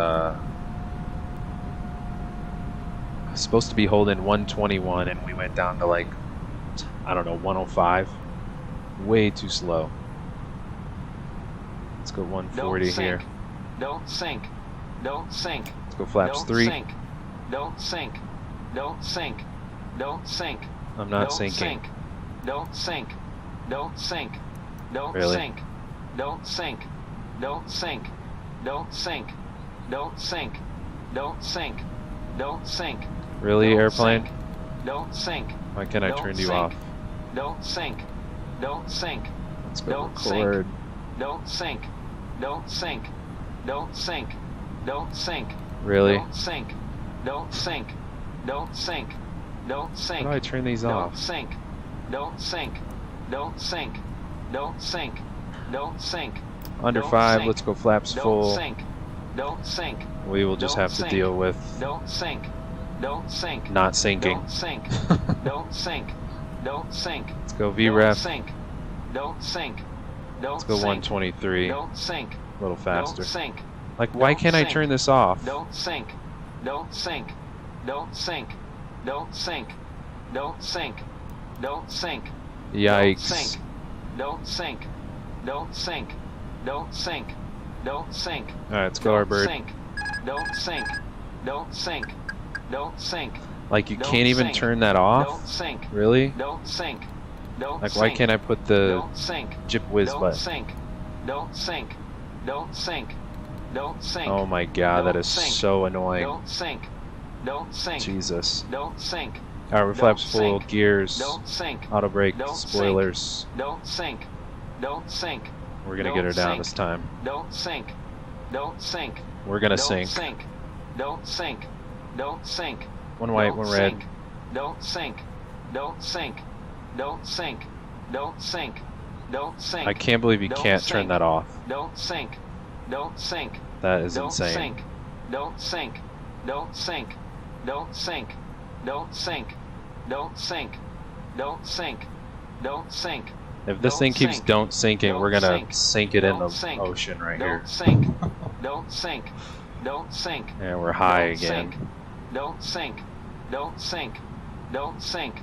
supposed to be holding 121, and we went down to like, I don't know, 105. Way too slow. Let's go 140 here. Don't sink. Don't sink. Let's go flaps Don't 3. Sink. Don't sink. Don't sink. Don't sink. I'm not Don't sinking. Sink. Don't sink. Don't sink. Don't Really? sink. Don't sink. Don't sink. Don't sink. Don't sink. Don't sink. Don't sink. Really, Don't airplane? sink. Don't sink. Why can't I Don't turn you sink. off? Don't sink. Don't sink. Let's go Don't sink. record. Don't sink. Don't sink. Don't sink. Don't sink. Really? Don't sink. Don't sink. Don't sink. Don't How sink. do I turn these Don't off? sink. Don't sink. Don't sink. Don't sink. Don't sink. Under Don't 5, sink. let's go flaps Don't full. sink. Don't sink. We will just Don't have to sink. deal with Don't sink. Don't sink. not sinking. Don't sink. Don't sink. Don't sink. Let's go Don't VREF. sink. Don't sink. Don't Let's go sink. 123. A Don't sink. little faster. Don't sink. Like, why Don't can't I sink. turn this off? Don't sink. Don't sink. Don't sink. Don't sink. Don't sink. Don't sink. Yikes. Don't sink. Don't sink. Don't sink. Don't sink. Don't sink. Alright, let's go our Don't bird. sink. Don't sink. Don't sink. Don't sink. Like, you Don't can't even sink. turn that Don't off? sink. Really? Don't sink. Don't Like, sink. why can't I put the Don't sink. Jip Whiz Don't button? sink. Don't sink. Don't sink. Don't sink. Oh my god, that Don't is sink. so annoying. Don't sink. Don't sink. Jesus. Don't sink. Alright, we're flaps Don't full, sink. gears, Don't sink. auto brake, Don't sink. spoilers. Don't sink. Don't sink. We're gonna Don't get her down sink. this time. Don't sink. Don't sink. We're gonna Don't sink. sink. Don't sink. Don't sink. One white, Don't one red. sink. Don't sink. Don't sink. Don't sink. Don't sink. Don't sink. I can't believe you Don't can't turn sink. that off. Don't sink. Don't sink. That is Don't insane. sink. Don't sink. Don't sink. Don't sink. Don't sink. Don't sink. Don't sink. Don't sink. If this Don't thing keeps sink. don't sinking, Don't we're gonna sink. sink it in Don't the sink. ocean right here. Don't sink. Don't sink. Don't sink. And we're high Don't again. sink. Don't sink. Don't sink. Don't sink.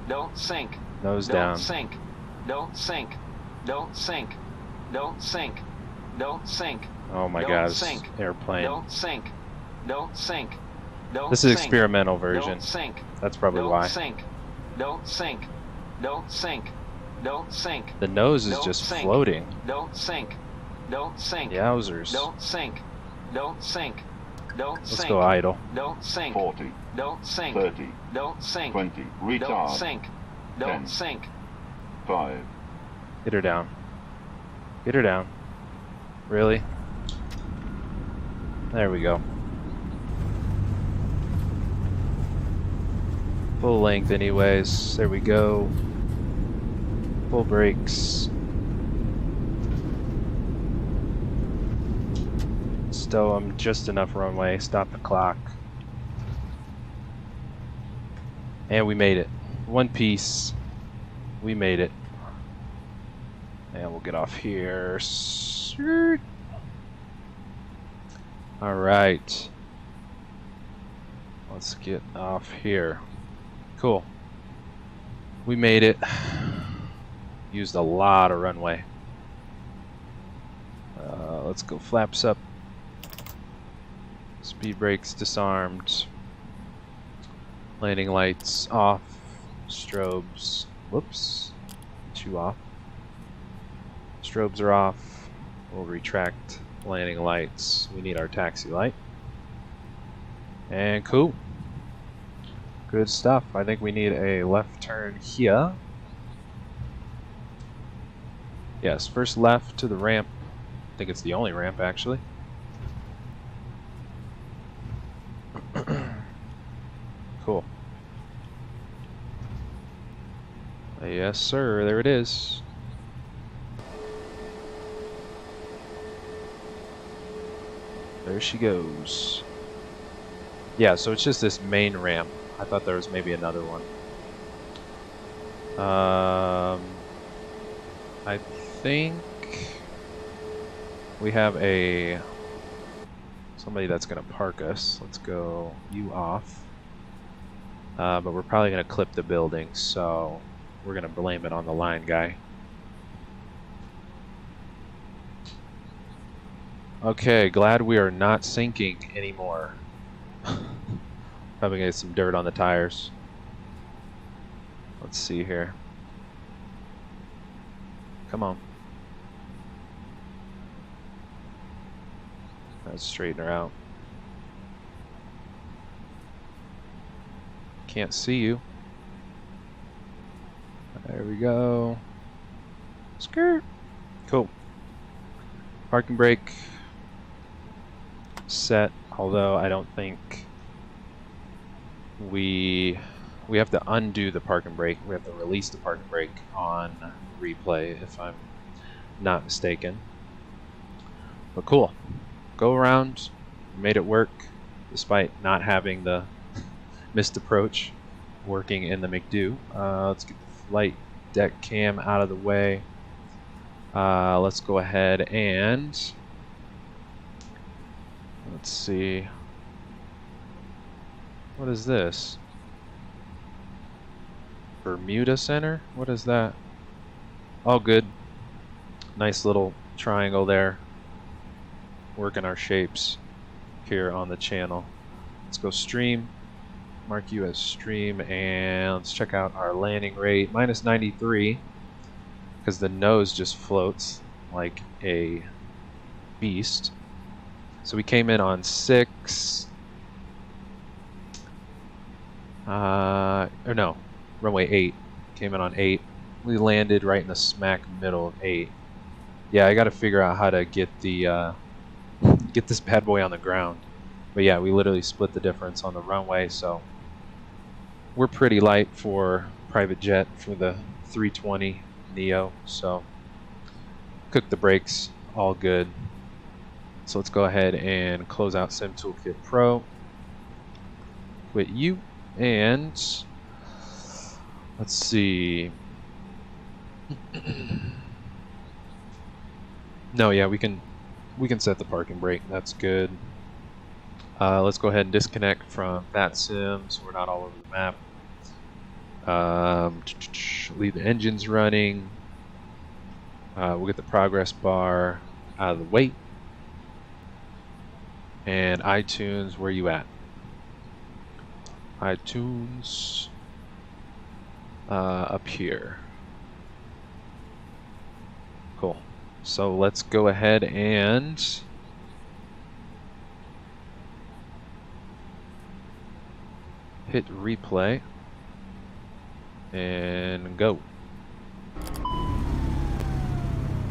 Don't sink. Nose Don't down. sink. Don't sink. Don't sink. Don't sink. Don't sink. Oh my Don't god, this sink. airplane. Don't sink. Don't sink. Don't This is sink. experimental version. Don't sink. That's probably Don't why. sink. Don't sink. Don't sink. Don't sink. The nose is Don't just sink. floating. Don't sink. Don't sink. Yowzers. Don't sink. Don't sink. Don't Let's sink. go idle. Don't sink. 40, Don't sink. 30, Don't sink. 20, Don't retard, sink. Don't 10. sink. 5, Get her down. Get her down. Really? There we go. Full length anyways. There we go. Full brakes. Stow them just enough runway. Stop the clock. And we made it. One piece. We made it. And we'll get off here. Alright. Let's get off here. Cool. We made it. Used a lot of runway. Let's go flaps up. Speed brakes disarmed. Landing lights off. Strobes. Whoops. Two off. Strobes are off. We'll retract landing lights. We need our taxi light. And cool. Good stuff. I think we need a left turn here. Yes, first left to the ramp. I think it's the only ramp actually. Cool. Yes, sir. There it is. There she goes. Yeah, so it's just this main ramp. I thought there was maybe another one. I think we have somebody that's gonna park us. Let's go you off. But we're probably gonna clip the building, so we're gonna blame it on the line guy. Okay, glad we are not sinking anymore. Probably gonna get some dirt on the tires. Let's see here. Come on. Let's straighten her out. Can't see you. There we go. Skirt. Cool. Parking brake set, although I don't think we have to undo the park and brake. We have to release the park and brake on replay, if I'm not mistaken. But cool. Go around. Made it work, despite not having the missed approach working in the McDo. Let's get the flight deck cam out of the way. Let's go ahead and let's see. What is this? Bermuda Center? What is that? Oh, good. Nice little triangle there. Working our shapes here on the channel. Let's go stream. Mark you as stream, and let's check out our landing rate. Minus 93, because the nose just floats like a beast. So we came in on 6. Or no, runway 8. Came in on 8. We landed right in the smack middle of 8. Yeah, I got to figure out how to get the get this bad boy on the ground. But yeah, we literally split the difference on the runway, so we're pretty light for private jet for the 320 Neo. So cook the brakes, all good. So let's go ahead and close out SimToolKitPro. Quit you, and let's see. No, yeah, we can set the parking brake. That's good. Let's go ahead and disconnect from Vatsim so we're not all over the map. Leave the engines running. We'll get the progress bar out of the way. And iTunes, where you at? iTunes up here. Cool. So let's go ahead and hit replay and go.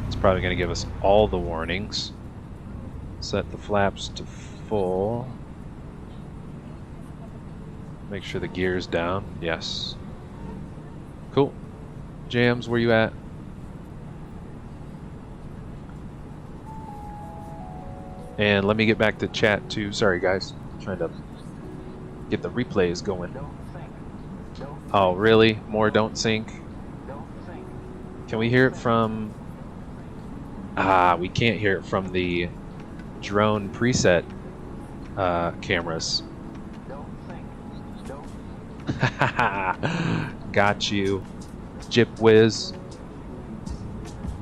It's probably going to give us all the warnings. Set the flaps to full. Make sure the gear's down. Yes. Cool. Jams, where you at? And let me get back to chat too. Sorry guys, trying to get the replays going. Oh really? More don't sync? Can we hear it from... we can't hear it from the drone preset cameras. Got you, Jip Whiz.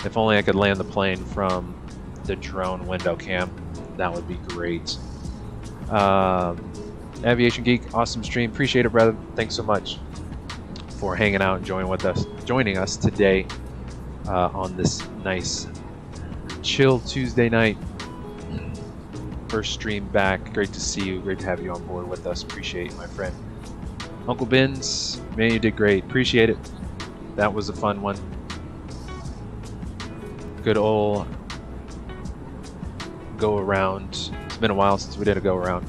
If only I could land the plane from the drone window cam. That would be great. Aviation Geek, awesome stream. Appreciate it, brother. Thanks so much for hanging out and joining us today on this nice, chill Tuesday night. First stream back. Great to see you. Great to have you on board with us. Appreciate you, my friend. Uncle Ben's, man, you did great. Appreciate it. That was a fun one. Good old go around. It's been a while since we did a go around.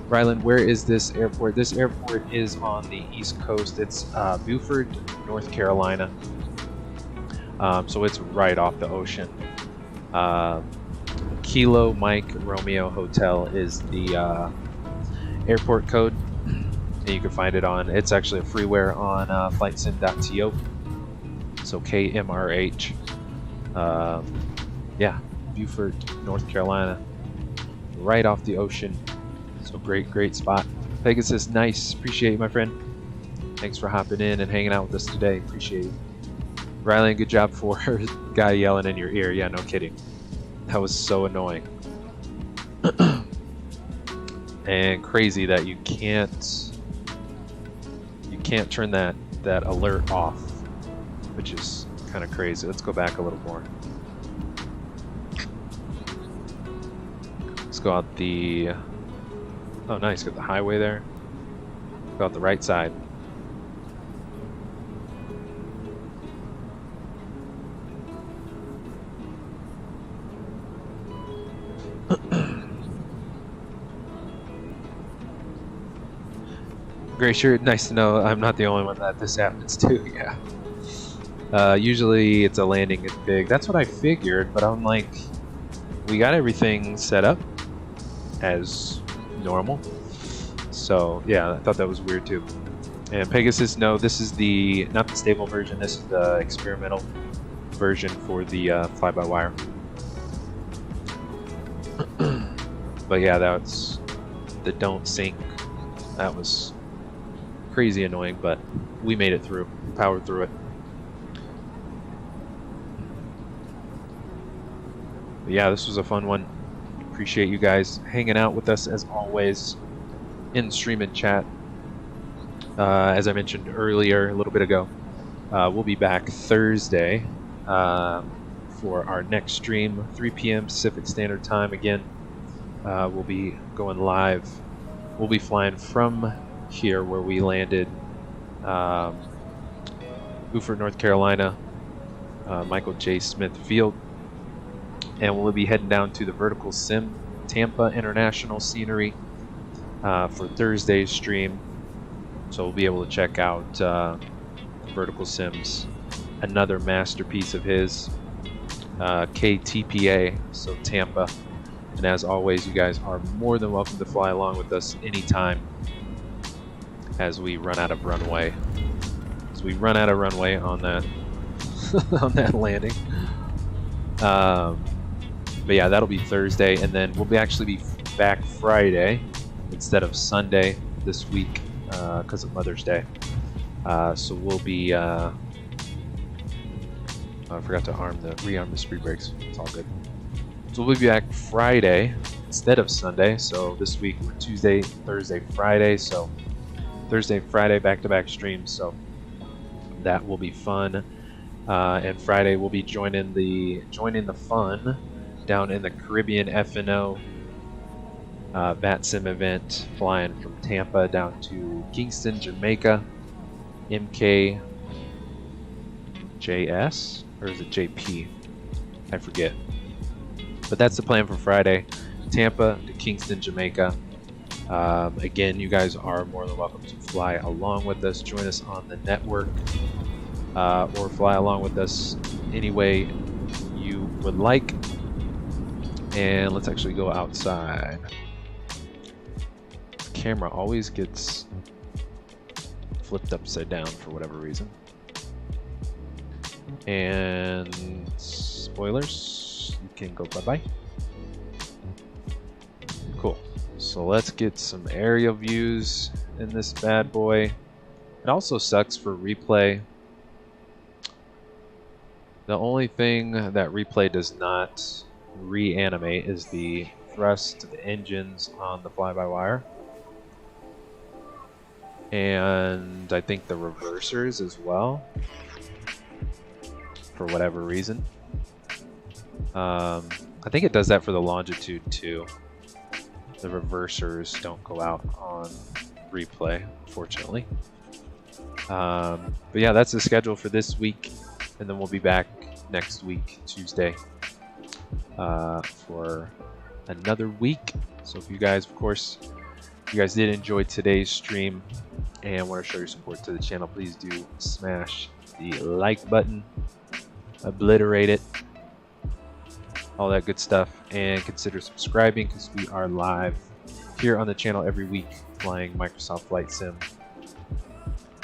Ryland, where is this airport? This airport is on the East Coast. It's Beaufort, North Carolina. So it's right off the ocean. Kilo Mike Romeo Hotel is the airport code. And you can find it on, it's actually a freeware on flightsim.to. So KMRH. Yeah. Beaufort, North Carolina, right off the ocean. So great spot. Pegasus, nice. Appreciate you, my friend. Thanks for hopping in and hanging out with us today. Appreciate it. Riley, good job for guy yelling in your ear. Yeah, no kidding. That was so annoying. And crazy that you can't turn that alert off, which is kind of crazy. Let's go back a little more. Let's go out the... Oh, nice. Got the highway there. Go out the right side. Glacier, nice to know I'm not the only one that this happens to. Yeah. Usually it's a landing is big. That's what I figured, but I'm like, we got everything set up as normal. So yeah, I thought that was weird too. And Pegasus, no, this is the not the stable version. This is the experimental version for the fly-by-wire. But yeah, that's the don't sync. That was crazy annoying, but we made it through, powered through it. But yeah, this was a fun one. Appreciate you guys hanging out with us as always in stream and chat. As I mentioned earlier, a little bit ago, we'll be back Thursday for our next stream, 3 p.m. Pacific Standard Time. Again, we'll be going live. We'll be flying from here where we landed, Beaufort, North Carolina, Michael J. Smith Field. And we'll be heading down to the Vertical Sim Tampa International Scenery for Thursday's stream. So we'll be able to check out Vertical Sim's another masterpiece of his, KTPA, so Tampa. And as always, you guys are more than welcome to fly along with us anytime as we run out of runway. As we run out of runway on that on that landing. But yeah, that'll be Thursday, and then we'll actually be back Friday instead of Sunday this week because of Mother's Day. So we'll be. I forgot to rearm the speed brakes. It's all good. So we'll be back Friday instead of Sunday. So this week we're Tuesday, Thursday, Friday. So Thursday, Friday, back-to-back streams. So that will be fun. And Friday we'll be joining the fun down in the Caribbean F&O Vatsim event, flying from Tampa down to Kingston, Jamaica. MKJS, or is it JP? I forget. But that's the plan for Friday. Tampa to Kingston, Jamaica. Again, you guys are more than welcome to fly along with us. Join us on the network, or fly along with us any way you would like. And let's actually go outside. The camera always gets flipped upside down for whatever reason. And spoilers, you can go bye-bye. Cool. So let's get some aerial views in this bad boy. It also sucks for replay. The only thing that replay does not reanimate is the thrust of the engines on the fly-by-wire. And I think the reversers as well, for whatever reason. I think it does that for the longitude too. The reversers don't go out on replay, unfortunately. But yeah, that's the schedule for this week, and then we'll be back next week, Tuesday, for another week. So if you guys, of course, you guys did enjoy today's stream and want to show your support to the channel, please do smash the like button, obliterate it, all that good stuff, and consider subscribing because we are live here on the channel every week flying Microsoft Flight Sim.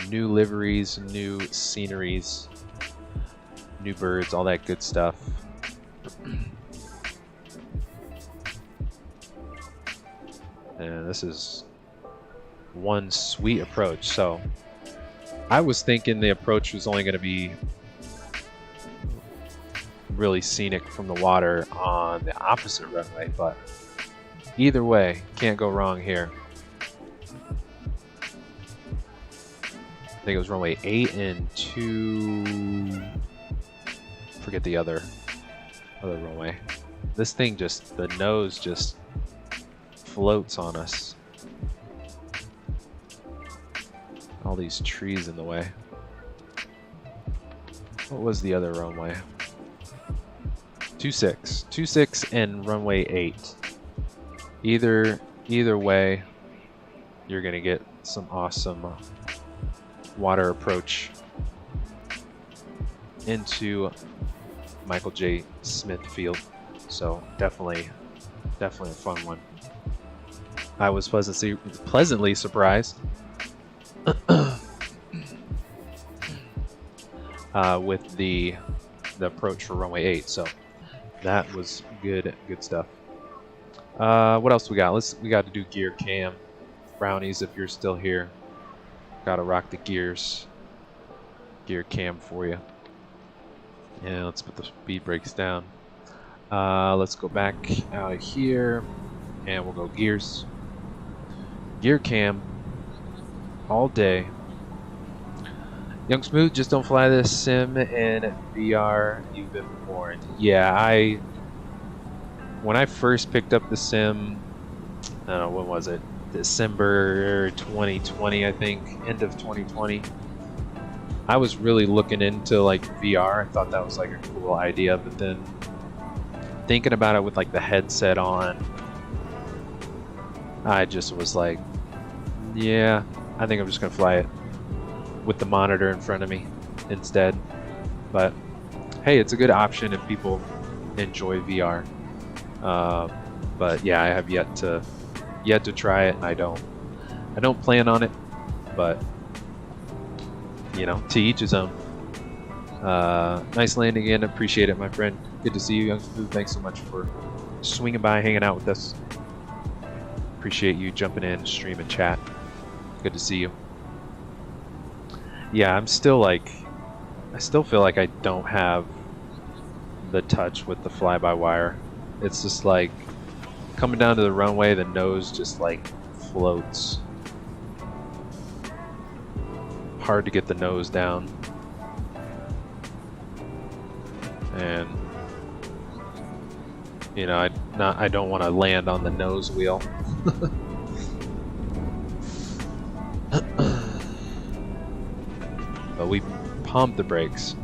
New liveries, new sceneries, new birds, all that good stuff. And this is one sweet approach. So I was thinking the approach was only going to be really scenic from the water on the opposite runway, but either way, can't go wrong here. I think it was runway 8 and 2. Forget the other runway. This thing just, the nose just floats on us. All these trees in the way. What was the other runway? 26 and runway 8. Either way, you're gonna get some awesome water approach into Michael J. Smith Field. So definitely a fun one. I was pleasantly surprised with the approach for runway 8. So that was good stuff. What else we got? We got to do gear cam. Brownies, if you're still here, gotta rock the gear cam for you. Yeah, let's put the speed brakes down. Let's go back out of here, and we'll go gears. Gear cam all day. Young Smooth, just don't fly this sim in VR. You've been warned. Yeah, when I first picked up the sim, I don't know, when was it? December 2020, I think, end of 2020. I was really looking into like VR. I thought that was like a cool idea, but then thinking about it with like the headset on, I just was like, yeah, I think I'm just gonna fly it with the monitor in front of me instead. But hey, it's a good option if people enjoy VR. But yeah, I have yet to try it, and I don't plan on it, but you know, to each his own. Nice landing again. Appreciate it, my friend. Good to see you, Young Smooth. Thanks so much for swinging by, hanging out with us. Appreciate you jumping in, stream and chat. Good to see you. Yeah, I still feel like I don't have the touch with the fly-by-wire. It's just like coming down to the runway, the nose just like floats. Hard to get the nose down. And you know, I don't want to land on the nose wheel. But we pumped the brakes.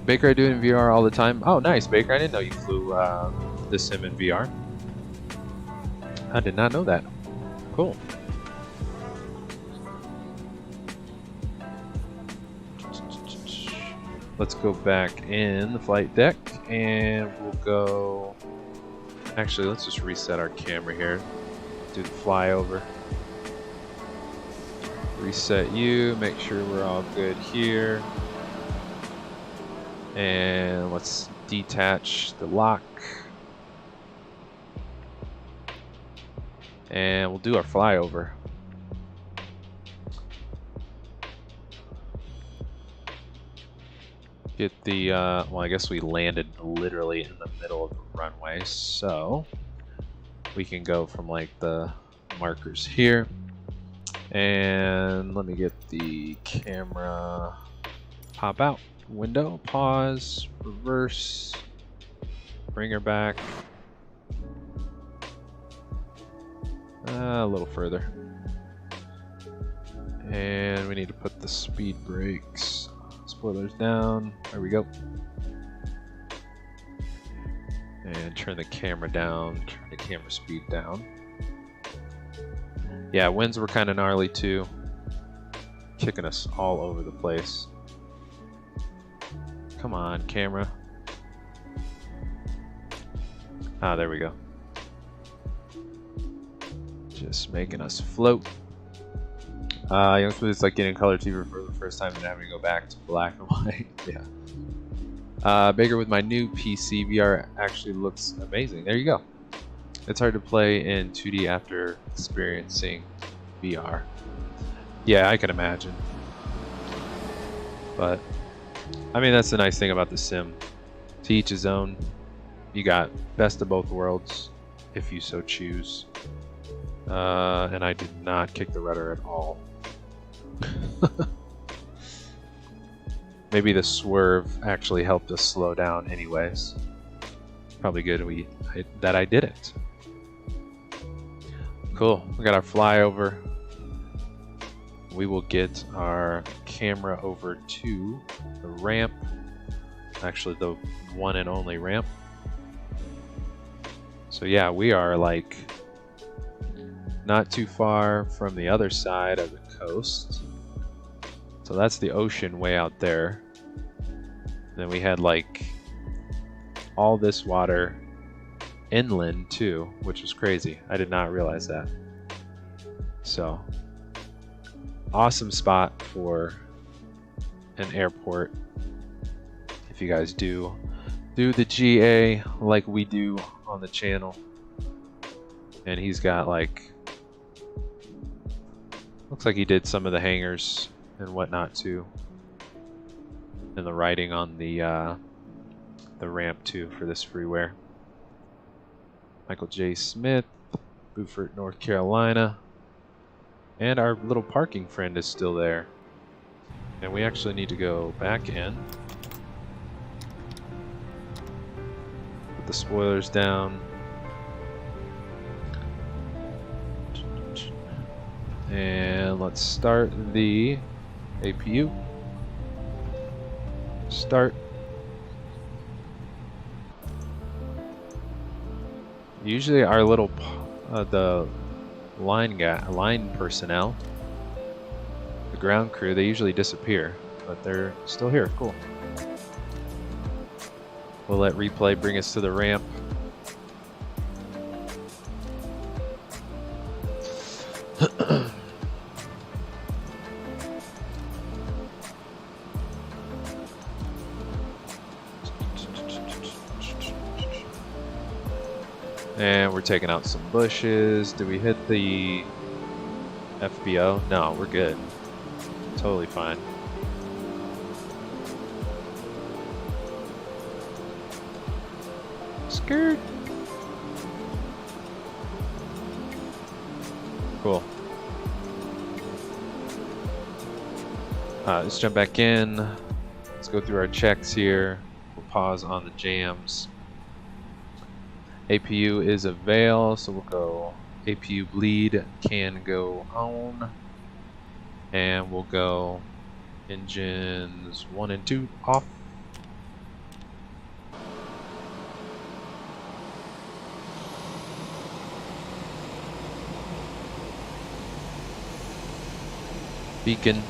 Baker, I do it in VR all the time. Oh, nice, Baker. I didn't know you flew the sim in VR. I did not know that. Cool. Let's go back in the flight deck, and we'll go... Actually, let's just reset our camera here. Do the flyover. Reset you, make sure we're all good here. And let's detach the lock. And we'll do our flyover. Get the, well, I guess we landed literally in the middle of the runway, so we can go from like the markers here. And let me get the camera, pop out, window, pause, reverse, bring her back. A little further. And we need to put the speed brakes. Spoilers down. There we go. And turn the camera down. Turn the camera speed down. Yeah, winds were kind of gnarly too. Kicking us all over the place. Come on, camera. Ah, there we go. Just making us float. Young Smooth, it's like getting color TV for the first time and having to go back to black and white. Yeah. Baker, with my new PC, VR actually looks amazing. There you go. It's hard to play in 2D after experiencing VR. Yeah, I can imagine. But, I mean, that's the nice thing about the sim. To each his own. You got best of both worlds, if you so choose. And I did not kick the rudder at all. Maybe the swerve actually helped us slow down anyways. Probably good that I didn't. Cool, we got our flyover. We will get our camera over to the ramp, actually the one and only ramp. So yeah, we are like not too far from the other side of the coast. So that's the ocean way out there. Then we had like all this water inland too, which was crazy. I did not realize that. So awesome spot for an airport if you guys do the GA like we do on the channel. And he's got like, looks like he did some of the hangars and whatnot too, and the writing on the ramp too for this freeware. Michael J. Smith, Beaufort, North Carolina. And our little parking friend is still there. And we actually need to go back in. Put the spoilers down. And let's start the APU. Start. Usually our little the line personnel, the ground crew, they usually disappear, but they're still here. Cool. We'll let replay bring us to the ramp. And we're taking out some bushes. Do we hit the FBO? No, we're good. Totally fine. Skirt. Cool. Let's jump back in. Let's go through our checks here. We'll pause on the jams. APU is avail, so we'll go APU bleed can go on, and we'll go engines 1 and 2 off. Beacon.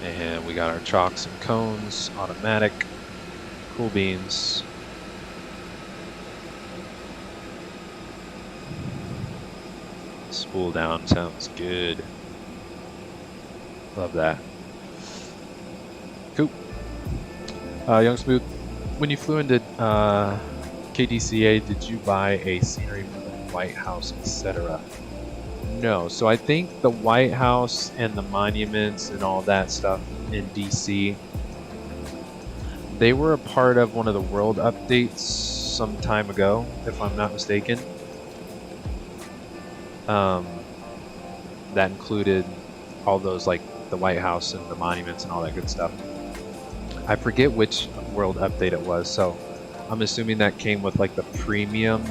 And we got our chocks and cones, automatic, cool beans. Spool down sounds good. Love that. Cool. Young Smooth, when you flew into KDCA, did you buy a scenery for the White House, etc.? No, so I think the White House and the monuments and all that stuff in DC, they were a part of one of the world updates some time ago, if I'm not mistaken. That included all those, like the White House and the monuments and all that good stuff. I forget which world update it was, so I'm assuming that came with like the premium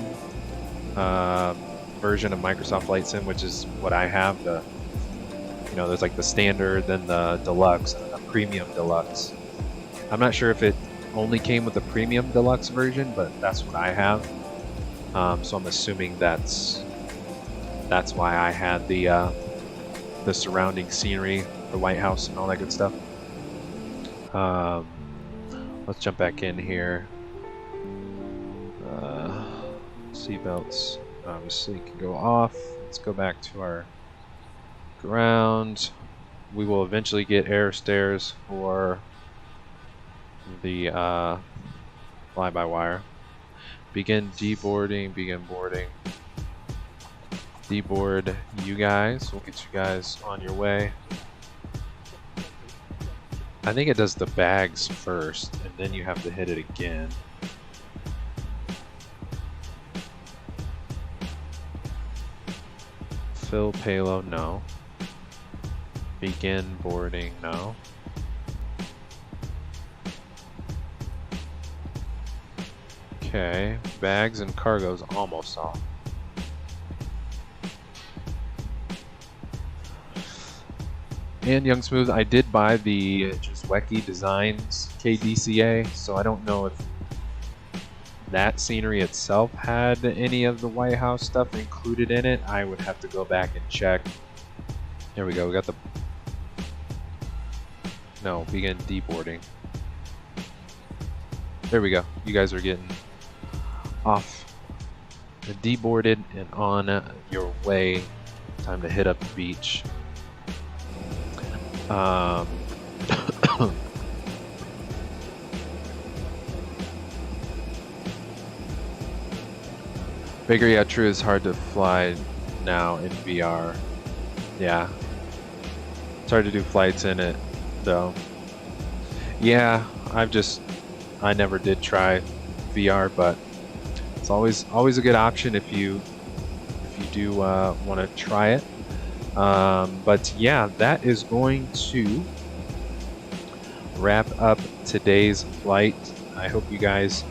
version of Microsoft Flight Sim, which is what I have. The, you know, there's like the standard, then the deluxe, and the premium deluxe. I'm not sure if it only came with the premium deluxe version, but that's what I have. So I'm assuming that's why I had the surrounding scenery, the White House, and all that good stuff. Let's jump back in here. Seatbelts obviously can go off. Let's go back to our ground. We will eventually get air stairs for the fly-by-wire. Begin deboarding, begin boarding. Deboard you guys. We'll get you guys on your way. I think it does the bags first, and then you have to hit it again. Fill payload, no. Begin boarding, no. Okay, bags and cargo's almost off. And Young Smooth, I did buy the Jizwecki Designs KDCA, so I don't know if that scenery itself had any of the White House stuff included in it. I would have to go back and check. There we go, we got the... No, begin deboarding. There we go, you guys are getting off, deboarded, and on your way. Time to hit up the beach. Baker, yeah, true, it's hard to fly now in VR. Yeah. It's hard to do flights in it, though. Yeah, I never did try VR, but it's always a good option if you do want to try it. But yeah, that is going to wrap up today's flight. I hope you guys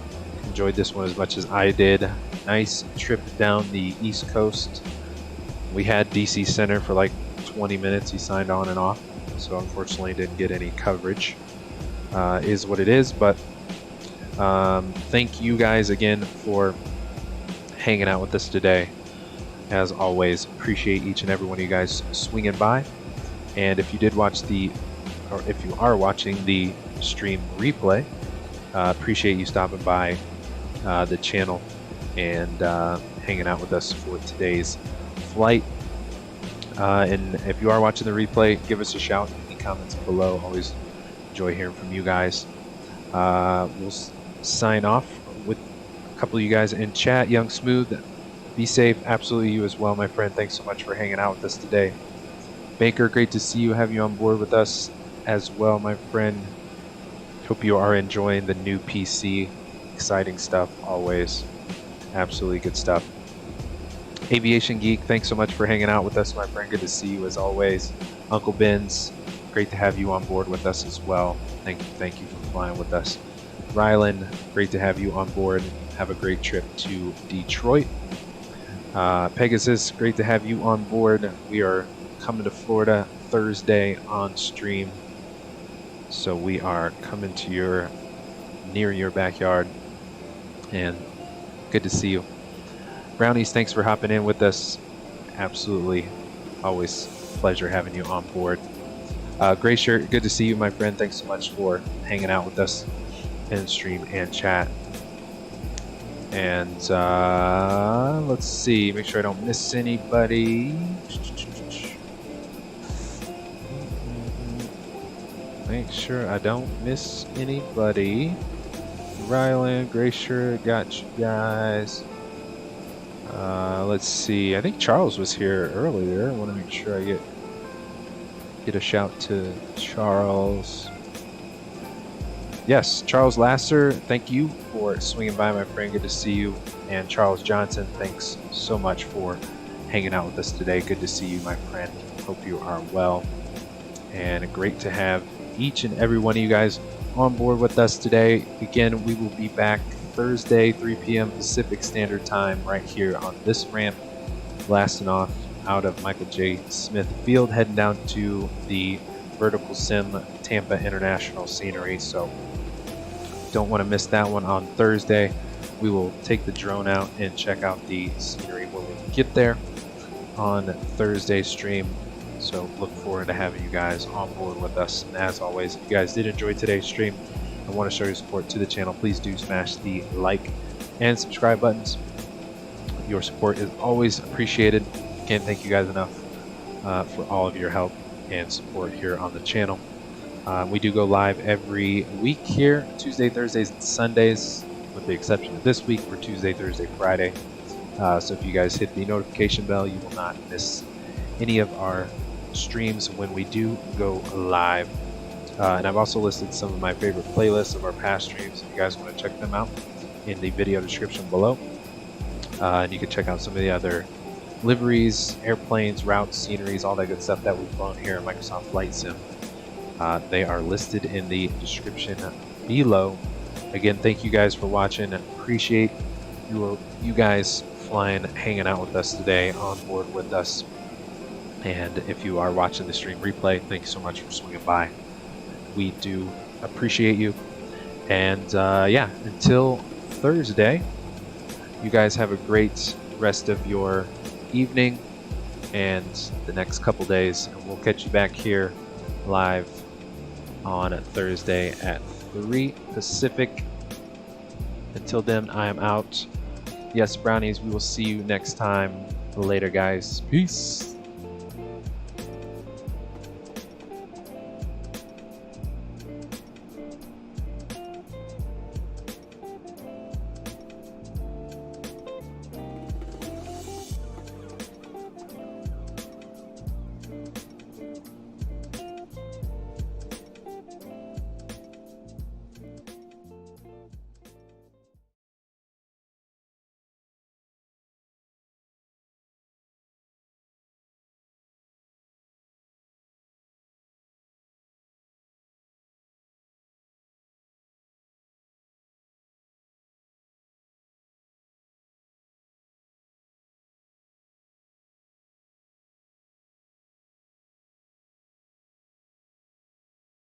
enjoyed this one as much as I did. Nice trip down the East Coast. We had DC Center for like 20 minutes. He signed on and off, so unfortunately didn't get any coverage. Is what it is, but thank you guys again for hanging out with us today. As always, appreciate each and every one of you guys swinging by. And if you did watch or if you are watching the stream replay, appreciate you stopping by the channel and hanging out with us for today's flight. And if you are watching the replay, give us a shout in the comments below. Always enjoy hearing from you guys. We'll sign off with a couple of you guys in chat. Young Smooth, be safe. Absolutely, you as well, my friend. Thanks so much for hanging out with us today. Baker, great to see you, have you on board with us as well, my friend. Hope you are enjoying the new PC. Exciting stuff, always. Absolutely good stuff. Aviation Geek, thanks so much for hanging out with us, my friend. Good to see you as always. Uncle Ben's, great to have you on board with us as well. Thank you for flying with us. Rylan, great to have you on board. Have a great trip to Detroit. Pegasus, great to have you on board. We are coming to Florida Thursday on stream, so we are coming to near your backyard, and good to see you. Brownies, thanks for hopping in with us. Absolutely, always a pleasure having you on board. Gray Shirt, good to see you, my friend. Thanks so much for hanging out with us in stream and chat. And let's see, make sure I don't miss anybody. Make sure I don't miss anybody. Ryland, Gray Shirt, got you guys. Let's see, I think Charles was here earlier. I want to make sure I get a shout to Charles. Yes, Charles Lasser, thank you for swinging by, my friend. Good to see you. And Charles Johnson, thanks so much for hanging out with us today. Good to see you, my friend. Hope you are well. And great to have each and every one of you guys on board with us today. Again, we will be back Thursday, 3 p.m. Pacific Standard Time, right here on this ramp, blasting off out of Michael J. Smith Field, heading down to the Vertical Sim Tampa International Scenery. So don't want to miss that one on Thursday. We will take the drone out and check out the scenery when we get there on Thursday's stream. So look forward to having you guys on board with us. And as always, if you guys did enjoy today's stream and want to show your support to the channel, please do smash the like and subscribe buttons. Your support is always appreciated. Can't thank you guys enough for all of your help and support here on the channel. We do go live every week here, Tuesday, Thursdays, and Sundays, with the exception of this week for Tuesday, Thursday, Friday. So if you guys hit the notification bell, you will not miss any of our streams when we do go live. And I've also listed some of my favorite playlists of our past streams if you guys want to check them out in the video description below. And you can check out some of the other liveries, airplanes, routes, sceneries, all that good stuff that we've flown here in Microsoft Flight Sim. They are listed in the description below. Again, thank you guys for watching. I appreciate you guys flying, hanging out with us today, on board with us. And if you are watching the stream replay, thank you so much for swinging by. We do appreciate you. And yeah, until Thursday, you guys have a great rest of your evening and the next couple days. And we'll catch you back here live on Thursday at 3 Pacific. Until then, I am out. Yes, brownies, we will see you next time. Later, guys. Peace.